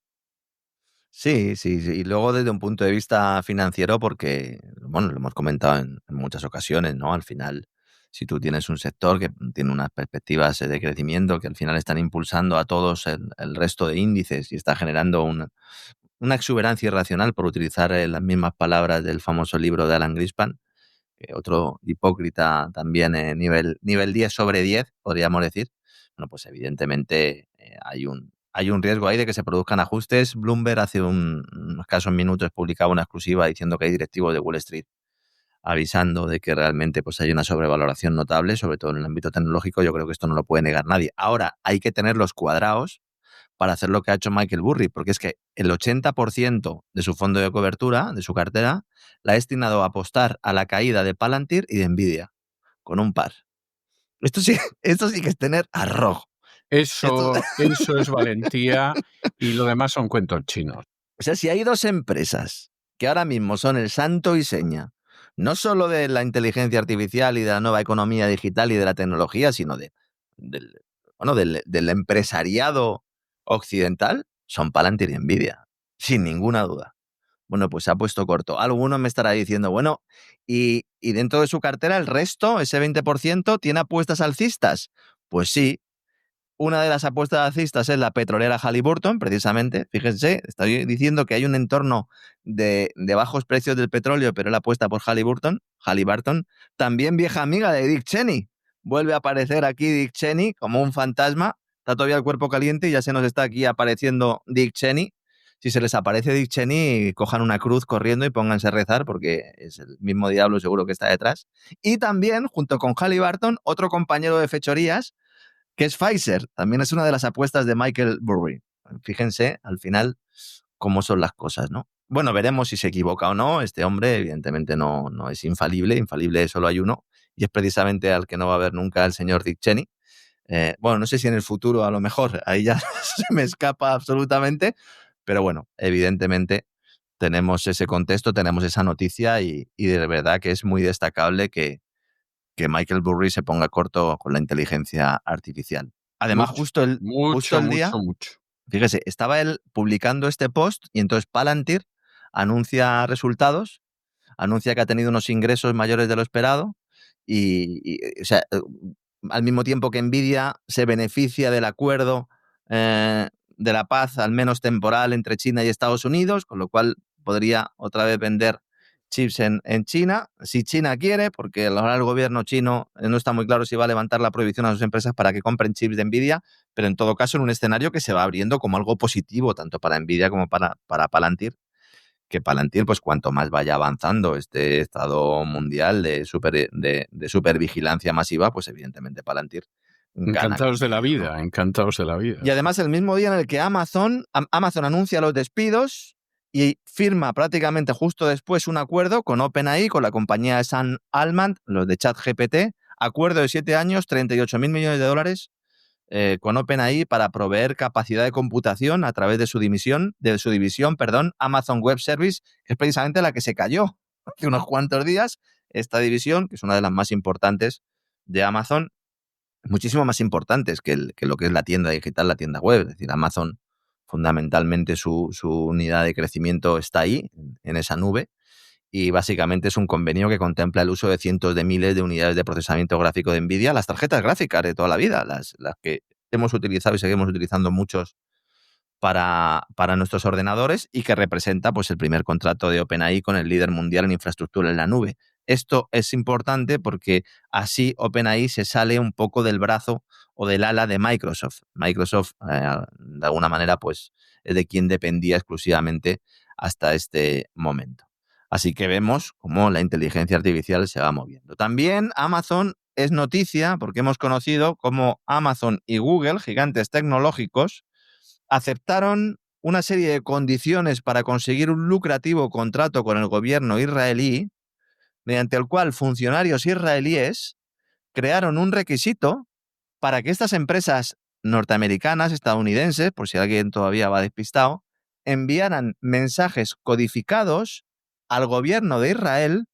Sí. Y luego desde un punto de vista financiero, porque, bueno, lo hemos comentado en muchas ocasiones, ¿no? Al final, si tú tienes un sector que tiene unas perspectivas de crecimiento que al final están impulsando a todos el resto de índices y está generando una exuberancia irracional, por utilizar las mismas palabras del famoso libro de Alan Greenspan, otro hipócrita también, nivel 10 sobre 10, podríamos decir. Bueno, pues evidentemente hay un riesgo ahí de que se produzcan ajustes. Bloomberg hace unos escasos minutos publicaba una exclusiva diciendo que hay directivos de Wall Street avisando de que realmente pues hay una sobrevaloración notable, sobre todo en el ámbito tecnológico. Yo creo que esto no lo puede negar nadie. Ahora, hay que tener los cuadrados para hacer lo que ha hecho Michael Burry, porque es que el 80% de su fondo de cobertura, de su cartera, la ha destinado a apostar a la caída de Palantir y de Nvidia, con un par. Esto sí que es tener arrojo. Eso es valentía y lo demás son cuentos chinos. O sea, si hay 2 empresas que ahora mismo son el santo y seña, no solo de la inteligencia artificial y de la nueva economía digital y de la tecnología, sino del empresariado occidental son Palantir y Nvidia, sin ninguna duda. Bueno, pues se ha puesto corto. Alguno me estará diciendo, bueno, y dentro de su cartera el resto, ese 20%, ¿tiene apuestas alcistas? Pues sí. Una de las apuestas alcistas es la petrolera Halliburton, precisamente. Fíjense, estoy diciendo que hay un entorno de bajos precios del petróleo, pero él apuesta por Halliburton. También vieja amiga de Dick Cheney. Vuelve a aparecer aquí Dick Cheney como un fantasma. Está todavía el cuerpo caliente y ya se nos está aquí apareciendo Dick Cheney. Si se les aparece Dick Cheney, cojan una cruz corriendo y pónganse a rezar porque es el mismo diablo seguro que está detrás. Y también, junto con Halliburton, otro compañero de fechorías, que es Pfizer. También es una de las apuestas de Michael Burry. Fíjense, al final, cómo son las cosas, ¿no? Bueno, veremos si se equivoca o no. Este hombre, evidentemente, no es infalible. Infalible solo hay uno. Y es precisamente al que no va a ver nunca el señor Dick Cheney. Bueno, no sé si en el futuro, a lo mejor, ahí ya se me escapa absolutamente. Pero bueno, evidentemente tenemos ese contexto, tenemos esa noticia y de verdad que es muy destacable que Michael Burry se ponga corto con la inteligencia artificial. Además, justo el día, fíjese, estaba él publicando este post y entonces Palantir anuncia resultados, anuncia que ha tenido unos ingresos mayores de lo esperado y o sea, al mismo tiempo que Nvidia se beneficia del acuerdo de la paz, al menos temporal, entre China y Estados Unidos, con lo cual podría otra vez vender chips en China, si China quiere, porque ahora el gobierno chino no está muy claro si va a levantar la prohibición a sus empresas para que compren chips de Nvidia, pero en todo caso en un escenario que se va abriendo como algo positivo, tanto para Nvidia como para Palantir, que Palantir, pues cuanto más vaya avanzando este estado mundial de supervigilancia masiva, pues evidentemente Palantir gana. Encantados de la vida, encantados de la vida. Y además el mismo día en el que Amazon anuncia los despidos y firma prácticamente justo después un acuerdo con OpenAI, con la compañía de Sam Altman, los de ChatGPT, acuerdo de 7 años, $38.000 millones con OpenAI para proveer capacidad de computación a través de su división, Amazon Web Service, que es precisamente la que se cayó hace unos cuantos días. Esta división, que es una de las más importantes de Amazon, muchísimo más importantes que lo que es la tienda digital, la tienda web. Es decir, Amazon, fundamentalmente su unidad de crecimiento está ahí, en esa nube, y básicamente es un convenio que contempla el uso de cientos de miles de unidades de procesamiento gráfico de NVIDIA, las tarjetas gráficas de toda la vida, las que hemos utilizado y seguimos utilizando muchos para nuestros ordenadores, y que representa pues el primer contrato de OpenAI con el líder mundial en infraestructura en la nube. Esto es importante porque así OpenAI se sale un poco del brazo o del ala de Microsoft. Microsoft, de alguna manera, pues es de quien dependía exclusivamente hasta este momento. Así que vemos cómo la inteligencia artificial se va moviendo. También Amazon es noticia porque hemos conocido cómo Amazon y Google, gigantes tecnológicos, aceptaron una serie de condiciones para conseguir un lucrativo contrato con el gobierno israelí, mediante el cual funcionarios israelíes crearon un requisito para que estas empresas norteamericanas, estadounidenses, por si alguien todavía va despistado, enviaran mensajes codificados al gobierno de Israel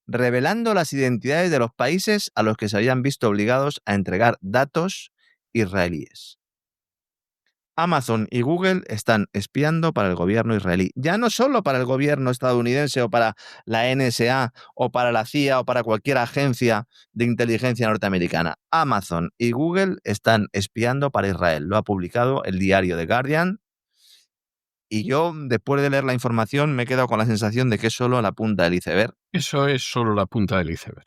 revelando las identidades de los países a los que se habían visto obligados a entregar datos israelíes. Amazon y Google están espiando para el gobierno israelí. Ya no solo para el gobierno estadounidense o para la NSA o para la CIA o para cualquier agencia de inteligencia norteamericana. Amazon y Google están espiando para Israel. Lo ha publicado el diario The Guardian. Y yo, después de leer la información, me he quedado con la sensación de que es solo la punta del iceberg. Eso es solo la punta del iceberg.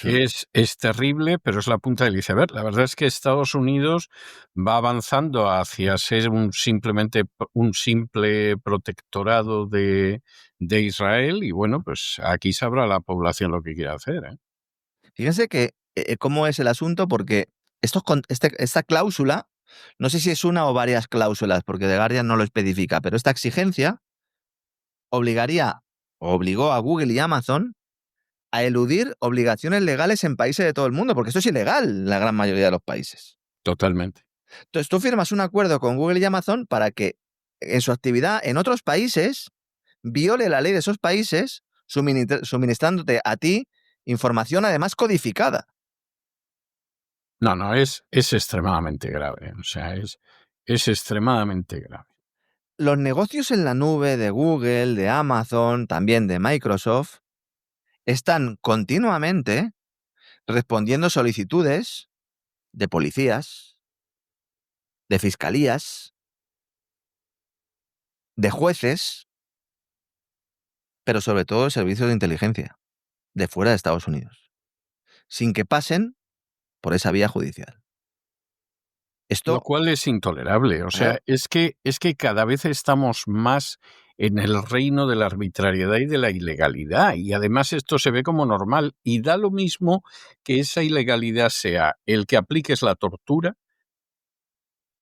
Es terrible, pero es la punta del iceberg. La verdad es que Estados Unidos va avanzando hacia ser simplemente un simple protectorado de Israel, y bueno, pues aquí sabrá la población lo que quiere hacer, ¿eh? Fíjense que cómo es el asunto, porque esta cláusula, no sé si es una o varias cláusulas, porque The Guardian no lo especifica, pero esta exigencia obligó a Google y Amazon a eludir obligaciones legales en países de todo el mundo, porque esto es ilegal en la gran mayoría de los países. Totalmente. Entonces tú firmas un acuerdo con Google y Amazon para que en su actividad en otros países viole la ley de esos países, suministrándote a ti información además codificada. No, es extremadamente grave. O sea, es Es extremadamente grave. Los negocios en la nube de Google, de Amazon, también de Microsoft, están continuamente respondiendo solicitudes de policías, de fiscalías, de jueces, pero sobre todo de servicios de inteligencia de fuera de Estados Unidos, sin que pasen por esa vía judicial. Lo cual es intolerable. O sea, es que cada vez estamos más en el reino de la arbitrariedad y de la ilegalidad. Y además esto se ve como normal. Y da lo mismo que esa ilegalidad sea el que apliques la tortura.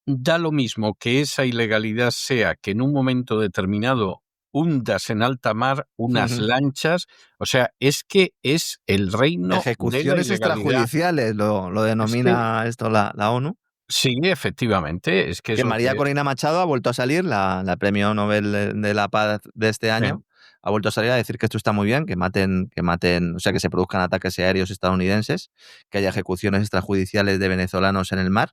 Da lo mismo que esa ilegalidad sea que en un momento determinado hundas en alta mar unas lanchas. O sea, es que es el reino ejecuciones de la ilegalidad. Extrajudiciales, lo denomina esto la ONU. Sí, efectivamente. Es que María Corina Machado ha vuelto a salir, la premio Nobel de la Paz de este año, ha vuelto a salir a decir que esto está muy bien, que maten, o sea, que se produzcan ataques aéreos estadounidenses, que haya ejecuciones extrajudiciales de venezolanos en el mar,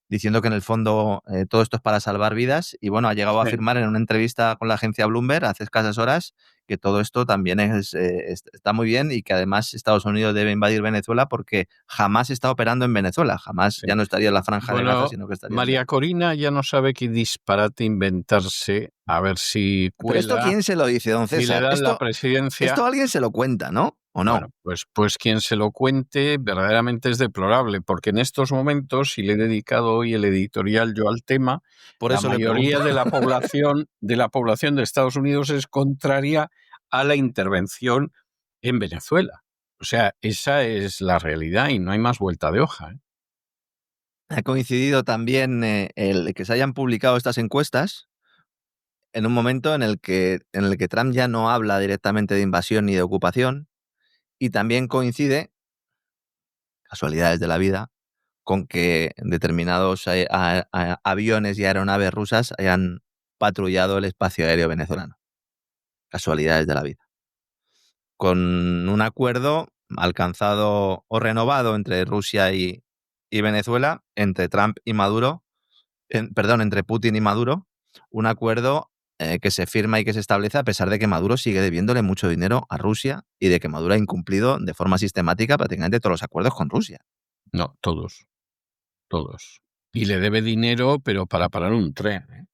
diciendo que en el fondo todo esto es para salvar vidas. Y bueno, ha llegado a afirmar en una entrevista con la agencia Bloomberg hace escasas horas que todo esto también está muy bien y que además Estados Unidos debe invadir Venezuela porque jamás está operando en Venezuela, jamás ya no estaría en la franja de Gaza, sino que estaría María Corina ya no sabe qué disparate inventarse, a ver si cuela. ¿Pero esto quién se lo dice, don César? Si le dan la presidencia. Esto alguien se lo cuenta, ¿no? ¿O no? Bueno, pues quien se lo cuente verdaderamente es deplorable, porque en estos momentos, si le he dedicado hoy el editorial yo al tema, por eso la mayoría de la población de Estados Unidos es contraria a la intervención en Venezuela. O sea, esa es la realidad y no hay más vuelta de hoja, ¿eh? Ha coincidido también el que se hayan publicado estas encuestas en un momento en el que Trump ya no habla directamente de invasión ni de ocupación, y también coincide, casualidades de la vida, con que determinados aviones y aeronaves rusas hayan patrullado el espacio aéreo venezolano. Casualidades de la vida. Con un acuerdo alcanzado o renovado entre Rusia y Venezuela, entre Trump y Maduro, entre Putin y Maduro, un acuerdo que se firma y que se establece a pesar de que Maduro sigue debiéndole mucho dinero a Rusia y de que Maduro ha incumplido de forma sistemática prácticamente todos los acuerdos con Rusia. No, todos. Y le debe dinero, pero para parar un tren, ¿eh?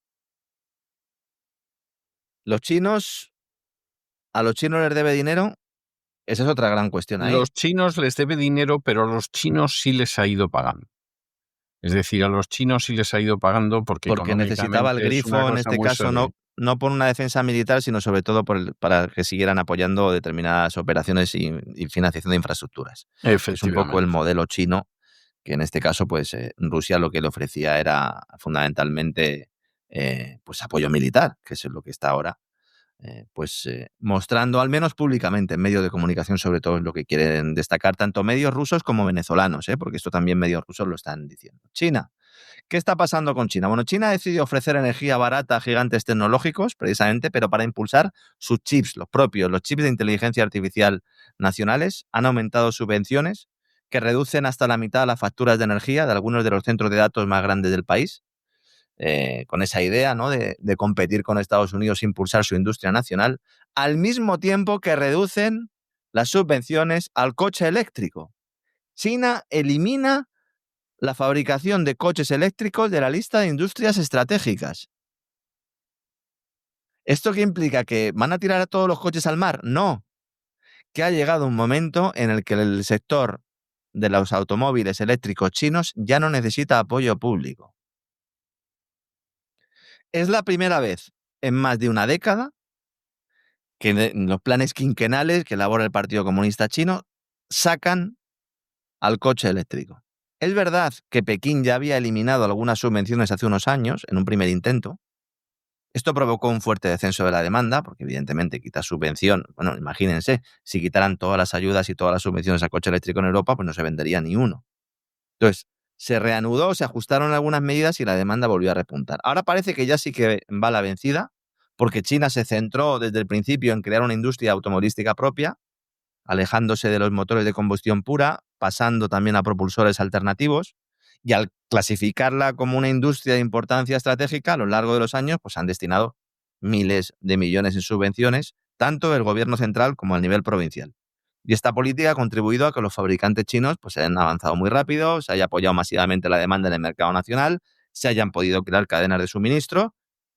¿A los chinos les debe dinero? Esa es otra gran cuestión ahí. Los chinos les debe dinero, pero a los chinos sí les ha ido pagando. Es decir, a los chinos sí les ha ido pagando porque necesitaba el grifo, en este caso, no por una defensa militar, sino sobre todo para que siguieran apoyando determinadas operaciones y financiación de infraestructuras. Es un poco el modelo chino, que en este caso, pues Rusia lo que le ofrecía era fundamentalmente pues apoyo militar, que es lo que está ahora mostrando, al menos públicamente, en medios de comunicación, sobre todo es lo que quieren destacar tanto medios rusos como venezolanos, porque esto también medios rusos lo están diciendo. China. ¿Qué está pasando con China? Bueno, China ha decidido ofrecer energía barata a gigantes tecnológicos, precisamente, pero para impulsar sus chips, los chips de inteligencia artificial nacionales, han aumentado subvenciones que reducen hasta la mitad las facturas de energía de algunos de los centros de datos más grandes del país. Con esa idea, ¿no?, de competir con Estados Unidos e impulsar su industria nacional, al mismo tiempo que reducen las subvenciones al coche eléctrico. China elimina la fabricación de coches eléctricos de la lista de industrias estratégicas. ¿Esto qué implica? ¿Que van a tirar a todos los coches al mar? No. Que ha llegado un momento en el que el sector de los automóviles eléctricos chinos ya no necesita apoyo público. Es la primera vez en más de una década que en los planes quinquenales que elabora el Partido Comunista Chino sacan al coche eléctrico. Es verdad que Pekín ya había eliminado algunas subvenciones hace unos años, en un primer intento. Esto provocó un fuerte descenso de la demanda, porque evidentemente quitar subvención, bueno, imagínense, si quitaran todas las ayudas y todas las subvenciones al coche eléctrico en Europa, pues no se vendería ni uno. Entonces, se reanudó, se ajustaron algunas medidas y la demanda volvió a repuntar. Ahora parece que ya sí que va la vencida, porque China se centró desde el principio en crear una industria automovilística propia, alejándose de los motores de combustión pura, pasando también a propulsores alternativos, y al clasificarla como una industria de importancia estratégica, a lo largo de los años pues han destinado miles de millones en subvenciones, tanto del gobierno central como al nivel provincial. Y esta política ha contribuido a que los fabricantes chinos pues, hayan avanzado muy rápido, se haya apoyado masivamente la demanda en el mercado nacional, se hayan podido crear cadenas de suministro,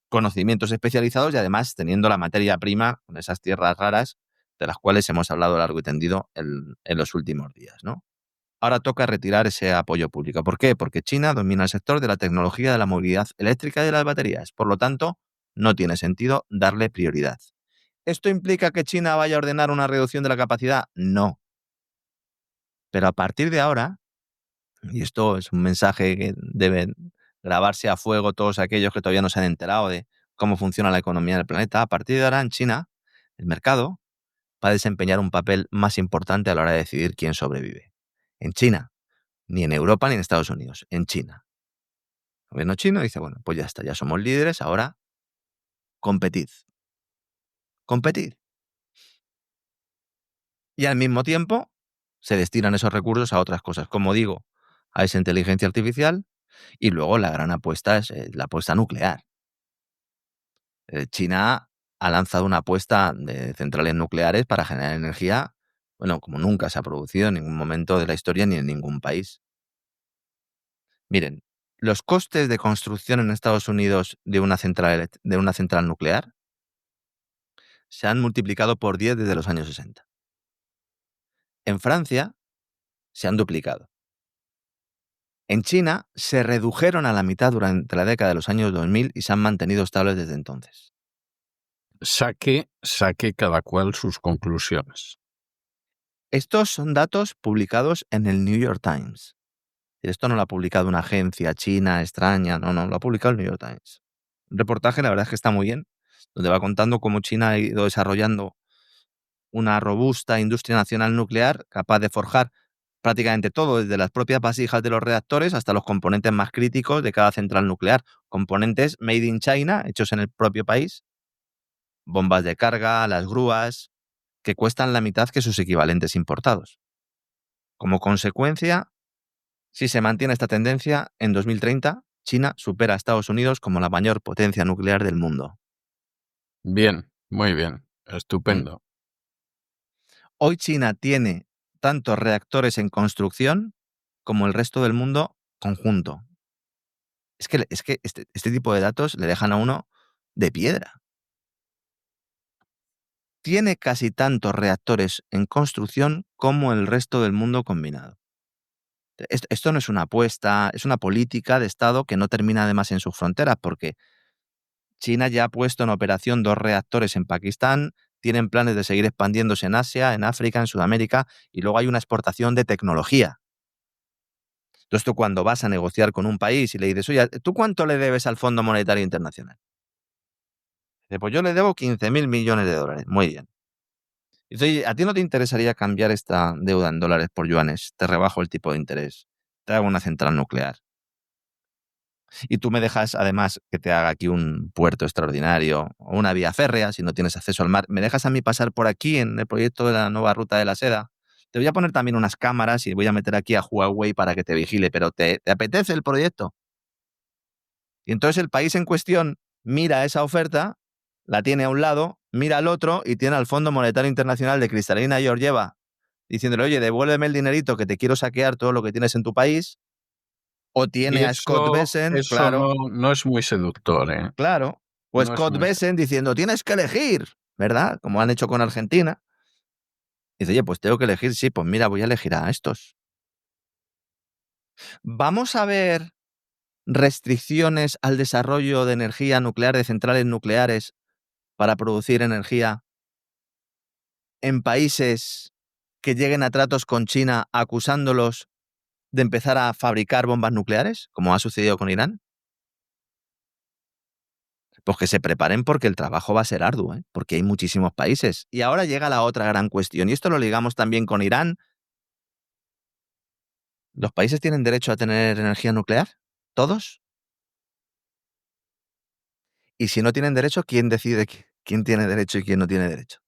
conocimientos especializados y además teniendo la materia prima con esas tierras raras de las cuales hemos hablado largo y tendido en los últimos días, ¿no? Ahora toca retirar ese apoyo público. ¿Por qué? Porque China domina el sector de la tecnología de la movilidad eléctrica y de las baterías. Por lo tanto, no tiene sentido darle prioridad. ¿Esto implica que China vaya a ordenar una reducción de la capacidad? No. Pero a partir de ahora, y esto es un mensaje que deben grabarse a fuego todos aquellos que todavía no se han enterado de cómo funciona la economía del planeta, a partir de ahora en China, el mercado va a desempeñar un papel más importante a la hora de decidir quién sobrevive. En China, ni en Europa ni en Estados Unidos, en China. El gobierno chino dice, bueno, pues ya está, ya somos líderes, ahora competid. Competid. Y al mismo tiempo se destinan esos recursos a otras cosas, como digo, a esa inteligencia artificial y luego la gran apuesta es la apuesta nuclear. China ha lanzado una apuesta de centrales nucleares para generar energía, bueno, como nunca se ha producido en ningún momento de la historia ni en ningún país. Miren, los costes de construcción en Estados Unidos de una central nuclear se han multiplicado por 10 desde los años 60. En Francia se han duplicado. En China se redujeron a la mitad durante la década de los años 2000 y se han mantenido estables desde entonces. Saque cada cual sus conclusiones. Estos son datos publicados en el New York Times. Esto no lo ha publicado una agencia china extraña, no, lo ha publicado el New York Times. Un reportaje, la verdad es que está muy bien, donde va contando cómo China ha ido desarrollando una robusta industria nacional nuclear capaz de forjar prácticamente todo, desde las propias vasijas de los reactores hasta los componentes más críticos de cada central nuclear. Componentes made in China, hechos en el propio país, bombas de carga, las grúas, que cuestan la mitad que sus equivalentes importados. Como consecuencia, si se mantiene esta tendencia, en 2030 China supera a Estados Unidos como la mayor potencia nuclear del mundo. Bien, muy bien, estupendo. Hoy China tiene tantos reactores en construcción como el resto del mundo conjunto. Es que este tipo de datos le dejan a uno de piedra. Tiene casi tantos reactores en construcción como el resto del mundo combinado. Esto no es una apuesta, es una política de Estado que no termina además en sus fronteras, porque China ya ha puesto en operación 2 reactores en Pakistán, tienen planes de seguir expandiéndose en Asia, en África, en Sudamérica, y luego hay una exportación de tecnología. Entonces tú cuando vas a negociar con un país y le dices, oye, ¿tú cuánto le debes al Fondo Monetario Internacional? Dice, pues yo le debo 15.000 millones de dólares. Muy bien. Dice, oye, ¿a ti no te interesaría cambiar esta deuda en dólares por yuanes? Te rebajo el tipo de interés. Te hago una central nuclear. Y tú me dejas, además, que te haga aquí un puerto extraordinario o una vía férrea, si no tienes acceso al mar. ¿Me dejas a mí pasar por aquí en el proyecto de la nueva ruta de la seda? Te voy a poner también unas cámaras y voy a meter aquí a Huawei para que te vigile, pero ¿te apetece el proyecto? Y entonces el país en cuestión mira esa oferta, la tiene a un lado, mira al otro y tiene al Fondo Monetario Internacional de Cristalina Georgieva diciéndole, oye, devuélveme el dinerito que te quiero saquear todo lo que tienes en tu país. O tiene a Scott Bessent, claro. No es muy seductor, ¿eh? Claro. O Scott Bessent diciendo, tienes que elegir, ¿verdad? Como han hecho con Argentina. Dice, oye, pues tengo que elegir, sí, pues mira, voy a elegir a estos. Vamos a ver restricciones al desarrollo de energía nuclear, de centrales nucleares para producir energía en países que lleguen a tratos con China acusándolos de empezar a fabricar bombas nucleares, como ha sucedido con Irán. Pues que se preparen porque el trabajo va a ser arduo, ¿eh? Porque hay muchísimos países. Y ahora llega la otra gran cuestión, y esto lo ligamos también con Irán. ¿Los países tienen derecho a tener energía nuclear? ¿Todos? Y si no tienen derecho, ¿quién decide quién tiene derecho y quién no tiene derecho?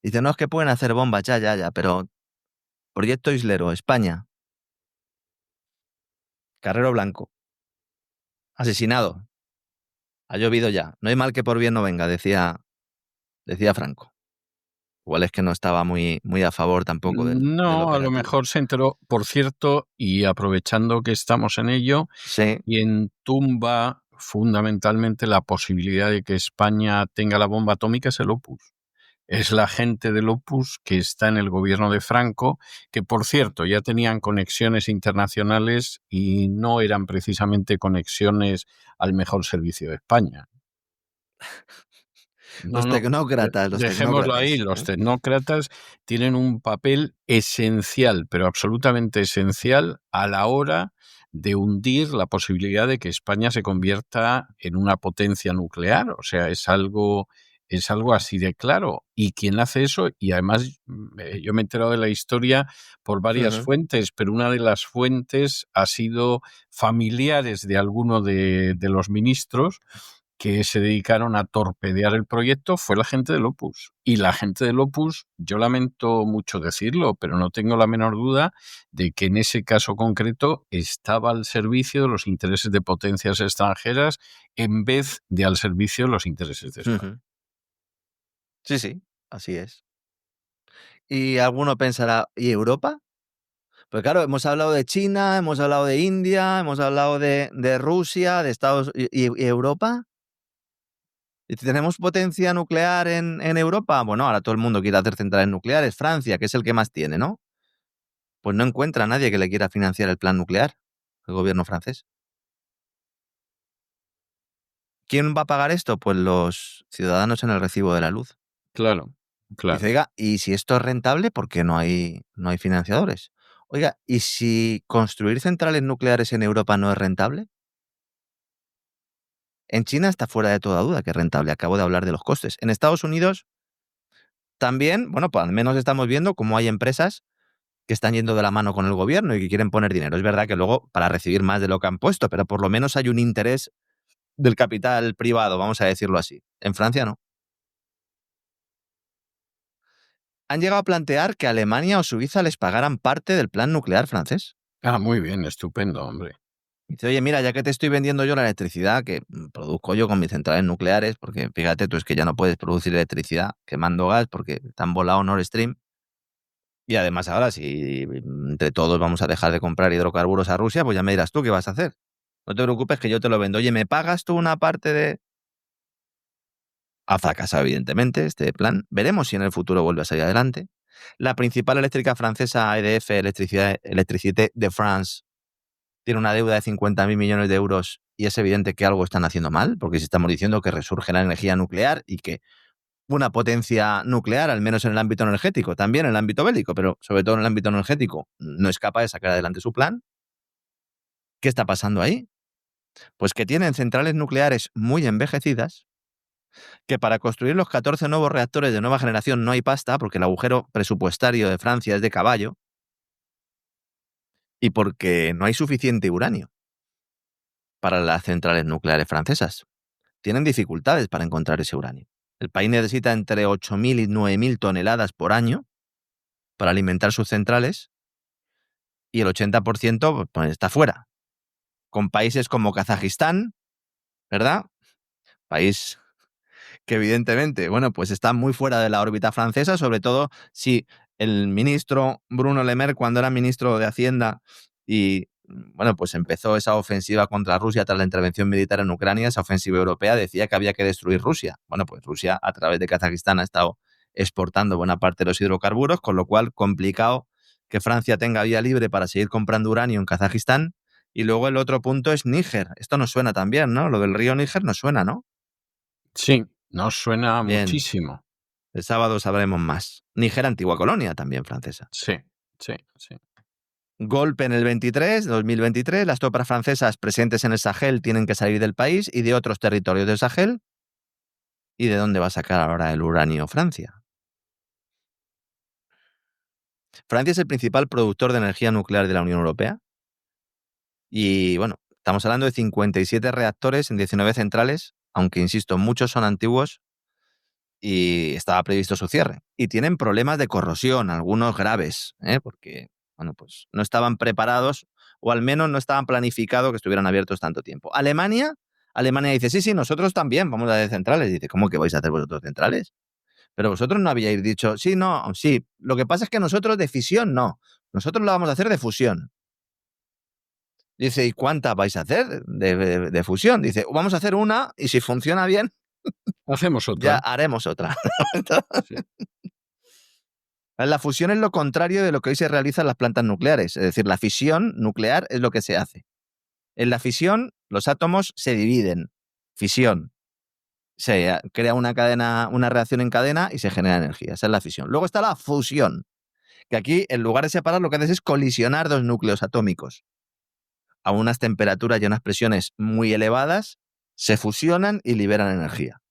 Dicen, no, es que pueden hacer bombas, ya, pero Proyecto Islero, España. Carrero Blanco, asesinado. Ha llovido ya. No hay mal que por bien no venga, decía Franco. Igual es que no estaba muy a favor tampoco del No, a lo operativo. mejor se enteró. Por cierto, y aprovechando que estamos en ello, Sí. quien tumba fundamentalmente la posibilidad de que España tenga la bomba atómica es el Opus. Es la gente del Opus que está en el gobierno de Franco, que por cierto ya tenían conexiones internacionales y no eran precisamente conexiones al mejor servicio de España. No, Los no, tecnócratas, dejémoslo ahí. Los tecnócratas tienen un papel esencial, pero absolutamente esencial a la hora de hundir la posibilidad de que España se convierta en una potencia nuclear. O sea, es algo así de claro. Y quien hace eso, y además yo me he enterado de la historia por varias fuentes, pero una de las fuentes ha sido familiares de alguno de los ministros que se dedicaron a torpedear el proyecto, fue la gente del Opus. Y la gente del Opus, yo lamento mucho decirlo, pero no tengo la menor duda de que en ese caso concreto estaba al servicio de los intereses de potencias extranjeras en vez de al servicio de los intereses de España. Sí, sí, así es. Y alguno pensará, ¿y Europa? Pues claro, hemos hablado de China, hemos hablado de India, hemos hablado de Rusia, de Estados Unidos. ¿Y Europa? ¿Y tenemos potencia nuclear en Europa? Bueno, ahora todo el mundo quiere hacer centrales nucleares. Francia, que es el que más tiene, ¿no? Pues no encuentra a nadie que le quiera financiar el plan nuclear, el gobierno francés. ¿Quién va a pagar esto? Pues los ciudadanos en el recibo de la luz. Claro, Dice, claro. oiga, ¿y si esto es rentable, por qué no hay financiadores? Oiga, ¿y si construir centrales nucleares en Europa no es rentable? En China está fuera de toda duda que es rentable. Acabo de hablar de los costes. En Estados Unidos también, bueno, pues al menos estamos viendo cómo hay empresas que están yendo de la mano con el gobierno y que quieren poner dinero. Es verdad que luego para recibir más de lo que han puesto, pero por lo menos hay un interés del capital privado, vamos a decirlo así. En Francia no. Han llegado a plantear que Alemania o Suiza les pagaran parte del plan nuclear francés. Ah, muy bien, estupendo, hombre. Dice, oye, mira, ya que te estoy vendiendo yo la electricidad que produzco yo con mis centrales nucleares, porque fíjate tú, es que ya no puedes producir electricidad quemando gas porque te han volado Nord Stream. Y además ahora, si entre todos vamos a dejar de comprar hidrocarburos a Rusia, pues ya me dirás tú qué vas a hacer. No te preocupes que yo te lo vendo. Oye, ¿me pagas tú una parte de...? Ha fracasado, evidentemente, este plan. Veremos si en el futuro vuelve a salir adelante. La principal eléctrica francesa, EDF, Electricité de France, tiene una deuda de 50.000 millones de euros y es evidente que algo están haciendo mal, porque si estamos diciendo que resurge la energía nuclear y que una potencia nuclear, al menos en el ámbito energético, también en el ámbito bélico, pero sobre todo en el ámbito energético, no es capaz de sacar adelante su plan. ¿Qué está pasando ahí? Pues que tienen centrales nucleares muy envejecidas, que para construir los 14 nuevos reactores de nueva generación no hay pasta, porque el agujero presupuestario de Francia es de caballo, y porque no hay suficiente uranio para las centrales nucleares francesas. Tienen dificultades para encontrar ese uranio. El país necesita entre 8.000 y 9.000 toneladas por año para alimentar sus centrales y el 80% pues, está fuera. Con países como Kazajistán, ¿verdad? País que evidentemente, bueno, pues está muy fuera de la órbita francesa, sobre todo si el ministro Bruno Le Maire, cuando era ministro de Hacienda y, bueno, pues empezó esa ofensiva contra Rusia tras la intervención militar en Ucrania, esa ofensiva europea, decía que había que destruir Rusia. Bueno, pues Rusia, a través de Kazajistán, ha estado exportando buena parte de los hidrocarburos, con lo cual complicado que Francia tenga vía libre para seguir comprando uranio en Kazajistán. Y luego el otro punto es Níger. Esto nos suena también, ¿no? Lo del río Níger nos suena, ¿no? Sí, nos suena Bien. muchísimo. El sábado sabremos más. Níger, antigua colonia también francesa. Sí, sí, sí. Golpe en el 2023. Las tropas francesas presentes en el Sahel tienen que salir del país y de otros territorios del Sahel. ¿Y de dónde va a sacar ahora el uranio Francia? Francia es el principal productor de energía nuclear de la Unión Europea. Y bueno, estamos hablando de 57 reactores en 19 centrales, aunque insisto, muchos son antiguos y estaba previsto su cierre. Y tienen problemas de corrosión, algunos graves, porque bueno, pues no estaban preparados o al menos no estaban planificados que estuvieran abiertos tanto tiempo. Alemania dice, sí, nosotros también vamos a hacer centrales. Dice, ¿cómo que vais a hacer vosotros centrales? Pero vosotros no habíais dicho, sí, lo que pasa es que nosotros de fisión no, nosotros lo vamos a hacer de fusión. Dice, ¿y cuántas vais a hacer de fusión? Dice, vamos a hacer una y si funciona bien, hacemos otra. Ya haremos otra. Sí. La fusión es lo contrario de lo que hoy se realiza en las plantas nucleares. Es decir, la fisión nuclear es lo que se hace. En la fisión, los átomos se dividen. Fisión. Se crea una reacción en cadena y se genera energía. Esa es la fisión. Luego está la fusión, que aquí, en lugar de separar, lo que haces es colisionar dos núcleos atómicos. A unas temperaturas y unas presiones muy elevadas, se fusionan y liberan energía.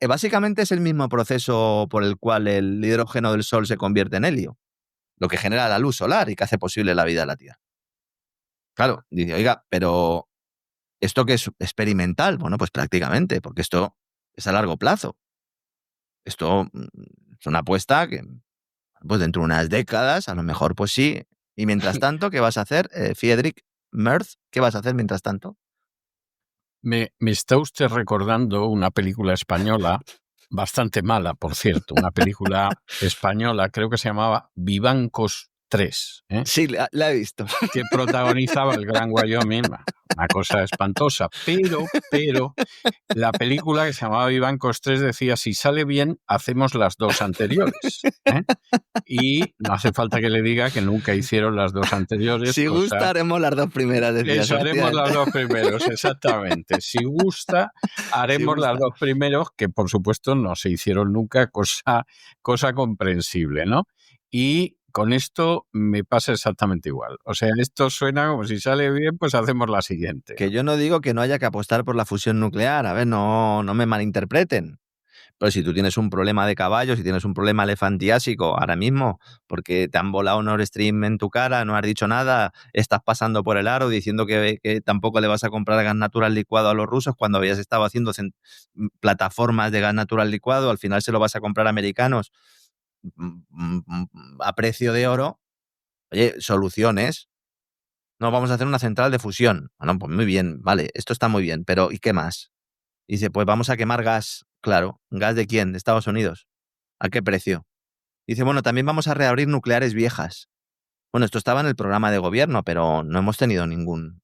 Básicamente es el mismo proceso por el cual el hidrógeno del Sol se convierte en helio, lo que genera la luz solar y que hace posible la vida de la Tierra. Claro, dice, oiga, pero ¿esto qué es experimental? Bueno, pues prácticamente, porque esto es a largo plazo. Esto es una apuesta que, pues dentro de unas décadas, a lo mejor, pues sí. Y mientras tanto, ¿qué vas a hacer, Friedrich Merz? ¿Qué vas a hacer mientras tanto? Me está usted recordando una película española, bastante mala, por cierto, una película española, creo que se llamaba Vivancos 3. Sí, la he visto. Que protagonizaba el Gran Wyoming, una cosa espantosa, pero la película que se llamaba Vivancos 3 decía, si sale bien, hacemos las dos anteriores. Y no hace falta que le diga que nunca hicieron las dos anteriores. Si gusta, haremos las dos primeras. Eso, haremos las dos primeros, exactamente. Si gusta, haremos las dos primeros, que por supuesto no se hicieron nunca, cosa comprensible, ¿no? Y con esto me pasa exactamente igual. O sea, esto suena como si sale bien, pues hacemos la siguiente. Que yo no digo que no haya que apostar por la fusión nuclear. A ver, no me malinterpreten. Pero si tú tienes un problema de caballo, si tienes un problema elefantiásico ahora mismo, porque te han volado Nord Stream en tu cara, no has dicho nada, estás pasando por el aro diciendo que tampoco le vas a comprar gas natural licuado a los rusos cuando habías estado haciendo plataformas de gas natural licuado, al final se lo vas a comprar a americanos a precio de oro. Oye, soluciones. No, vamos a hacer una central de fusión. Bueno, pues muy bien, vale, esto está muy bien, pero ¿y qué más? Dice, pues vamos a quemar gas. Claro, ¿gas de quién? De Estados Unidos. ¿A qué precio? Dice, bueno, también vamos a reabrir nucleares viejas. Bueno, esto estaba en el programa de gobierno, pero no hemos tenido ninguna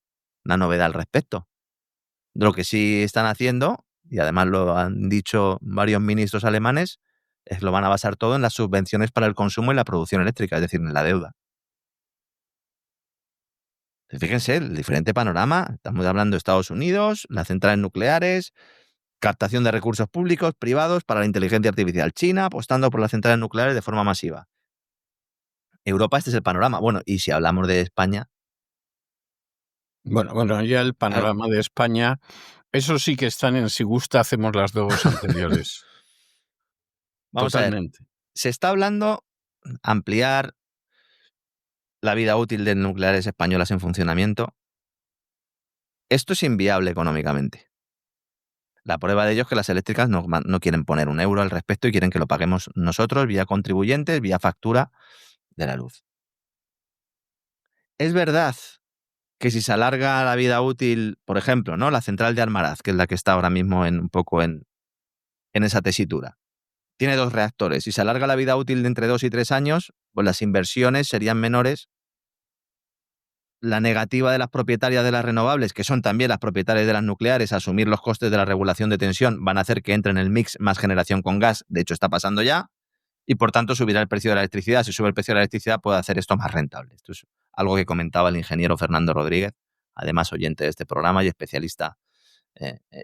novedad al respecto. Lo que sí están haciendo, y además lo han dicho varios ministros alemanes, es lo van a basar todo en las subvenciones para el consumo y la producción eléctrica, es decir, en la deuda. Fíjense, el diferente panorama. Estamos hablando de Estados Unidos, las centrales nucleares, captación de recursos públicos, privados para la inteligencia artificial. China apostando por las centrales nucleares de forma masiva. Europa, este es el panorama. Bueno, y si hablamos de España. Bueno, ya el panorama de España, eso sí que están en si gusta, hacemos las dos anteriores. Vamos Totalmente. A ver. Se está hablando ampliar la vida útil de nucleares españolas en funcionamiento. Esto es inviable económicamente. La prueba de ello es que las eléctricas no quieren poner un euro al respecto y quieren que lo paguemos nosotros vía contribuyentes, vía factura de la luz. Es verdad que si se alarga la vida útil, por ejemplo, ¿no? La central de Almaraz, que es la que está ahora mismo un poco en esa tesitura, tiene 2 reactores. Si se alarga la vida útil de entre 2 y 3 años, pues las inversiones serían menores. La negativa de las propietarias de las renovables, que son también las propietarias de las nucleares, a asumir los costes de la regulación de tensión, van a hacer que entre en el mix más generación con gas. De hecho, está pasando ya. Y por tanto, subirá el precio de la electricidad. Si sube el precio de la electricidad, puede hacer esto más rentable. Esto es algo que comentaba el ingeniero Fernando Rodríguez, además oyente de este programa y especialista.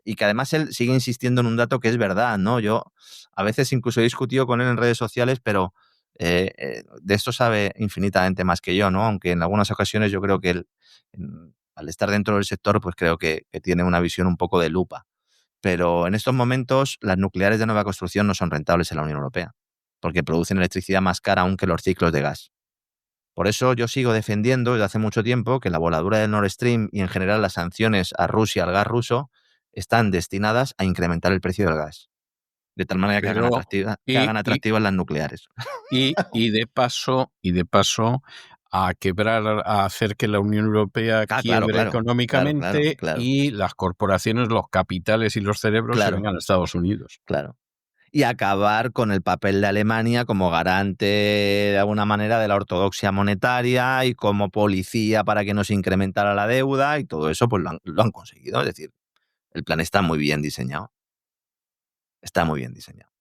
Y que además él sigue insistiendo en un dato que es verdad, ¿no? Yo a veces incluso he discutido con él en redes sociales, pero de esto sabe infinitamente más que yo, ¿no? Aunque en algunas ocasiones yo creo que él, al estar dentro del sector, pues creo que tiene una visión un poco de lupa. Pero en estos momentos las nucleares de nueva construcción no son rentables en la Unión Europea, porque producen electricidad más cara aún que los ciclos de gas. Por eso yo sigo defendiendo desde hace mucho tiempo que la voladura del Nord Stream y en general las sanciones a Rusia, al gas ruso, están destinadas a incrementar el precio del gas. De tal manera que hagan atractivas las nucleares. Y de paso a quebrar, a hacer que la Unión Europea quiebre económicamente claro. y las corporaciones, los capitales y los cerebros se vengan a Estados Unidos. Claro. Y acabar con el papel de Alemania como garante de alguna manera de la ortodoxia monetaria y como policía para que no se incrementara la deuda, y todo eso pues lo han conseguido. Es decir, el plan está muy bien diseñado. Está muy bien diseñado.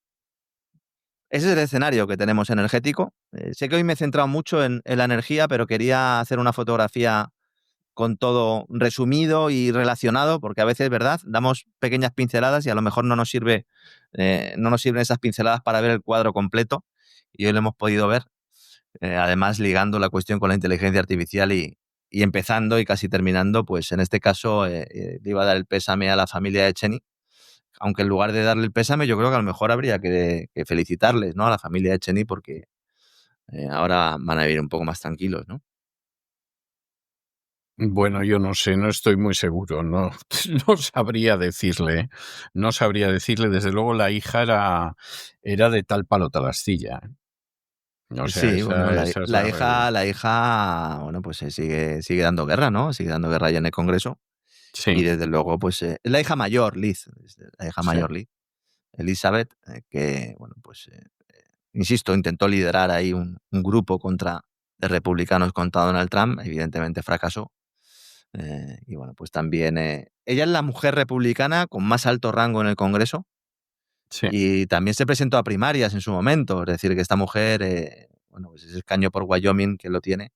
Ese es el escenario que tenemos energético. Sé que hoy me he centrado mucho en la energía, pero quería hacer una fotografía con todo resumido y relacionado, porque a veces, ¿verdad?, damos pequeñas pinceladas y a lo mejor no nos sirven esas pinceladas para ver el cuadro completo, y hoy lo hemos podido ver, además ligando la cuestión con la inteligencia artificial y empezando y casi terminando, pues en este caso le iba a dar el pésame a la familia de Echenique, aunque en lugar de darle el pésame yo creo que a lo mejor habría que felicitarles, ¿no?, a la familia de Echenique, porque ahora van a vivir un poco más tranquilos, ¿no? Bueno, yo no sé, no estoy muy seguro, no sabría decirle, desde luego la hija era de tal palo tal astilla. O sea, sí, bueno, la hija, bueno, pues sigue dando guerra, ¿no? Sigue dando guerra ya en el Congreso. Sí. Y desde luego, pues, es la hija mayor, Liz, Elizabeth, que, bueno, pues, insisto, intentó liderar ahí un grupo de republicanos contra Donald Trump, evidentemente fracasó. Y bueno, pues también ella es la mujer republicana con más alto rango en el Congreso. Sí. Y también se presentó a primarias en su momento, es decir, que esta mujer, bueno, pues ese escaño por Wyoming que lo tiene,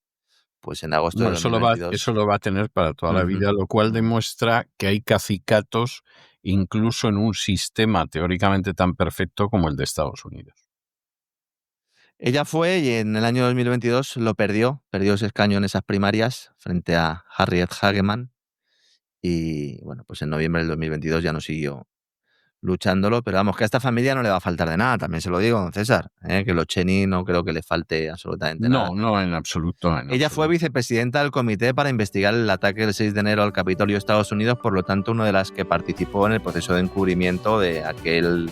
pues en agosto de 2022. Eso lo va a tener para toda la vida, lo cual demuestra que hay cacicatos incluso en un sistema teóricamente tan perfecto como el de Estados Unidos. Ella fue y en el año 2022 lo perdió ese escaño en esas primarias frente a Harriet Hageman, y bueno, pues en noviembre del 2022 ya no siguió luchándolo, pero vamos, que a esta familia no le va a faltar de nada, también se lo digo, don César, que los Cheney no creo que le falte absolutamente nada. No, en absoluto. Ella fue vicepresidenta del comité para investigar el ataque del 6 de enero al Capitolio de Estados Unidos, por lo tanto, una de las que participó en el proceso de encubrimiento de aquel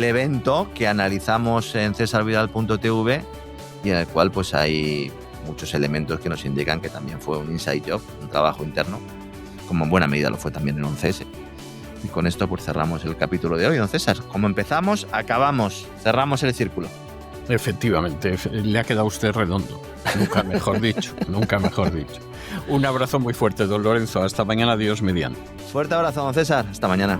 evento que analizamos en cesarvidal.tv y en el cual pues hay muchos elementos que nos indican que también fue un inside job, un trabajo interno, como en buena medida lo fue también en 11S. Y con esto pues cerramos el capítulo de hoy, don César. Como empezamos, acabamos, cerramos el círculo. Efectivamente, le ha quedado usted redondo, nunca mejor dicho, nunca mejor dicho. Un abrazo muy fuerte, don Lorenzo, hasta mañana, Dios mediante. Fuerte abrazo, don César, hasta mañana.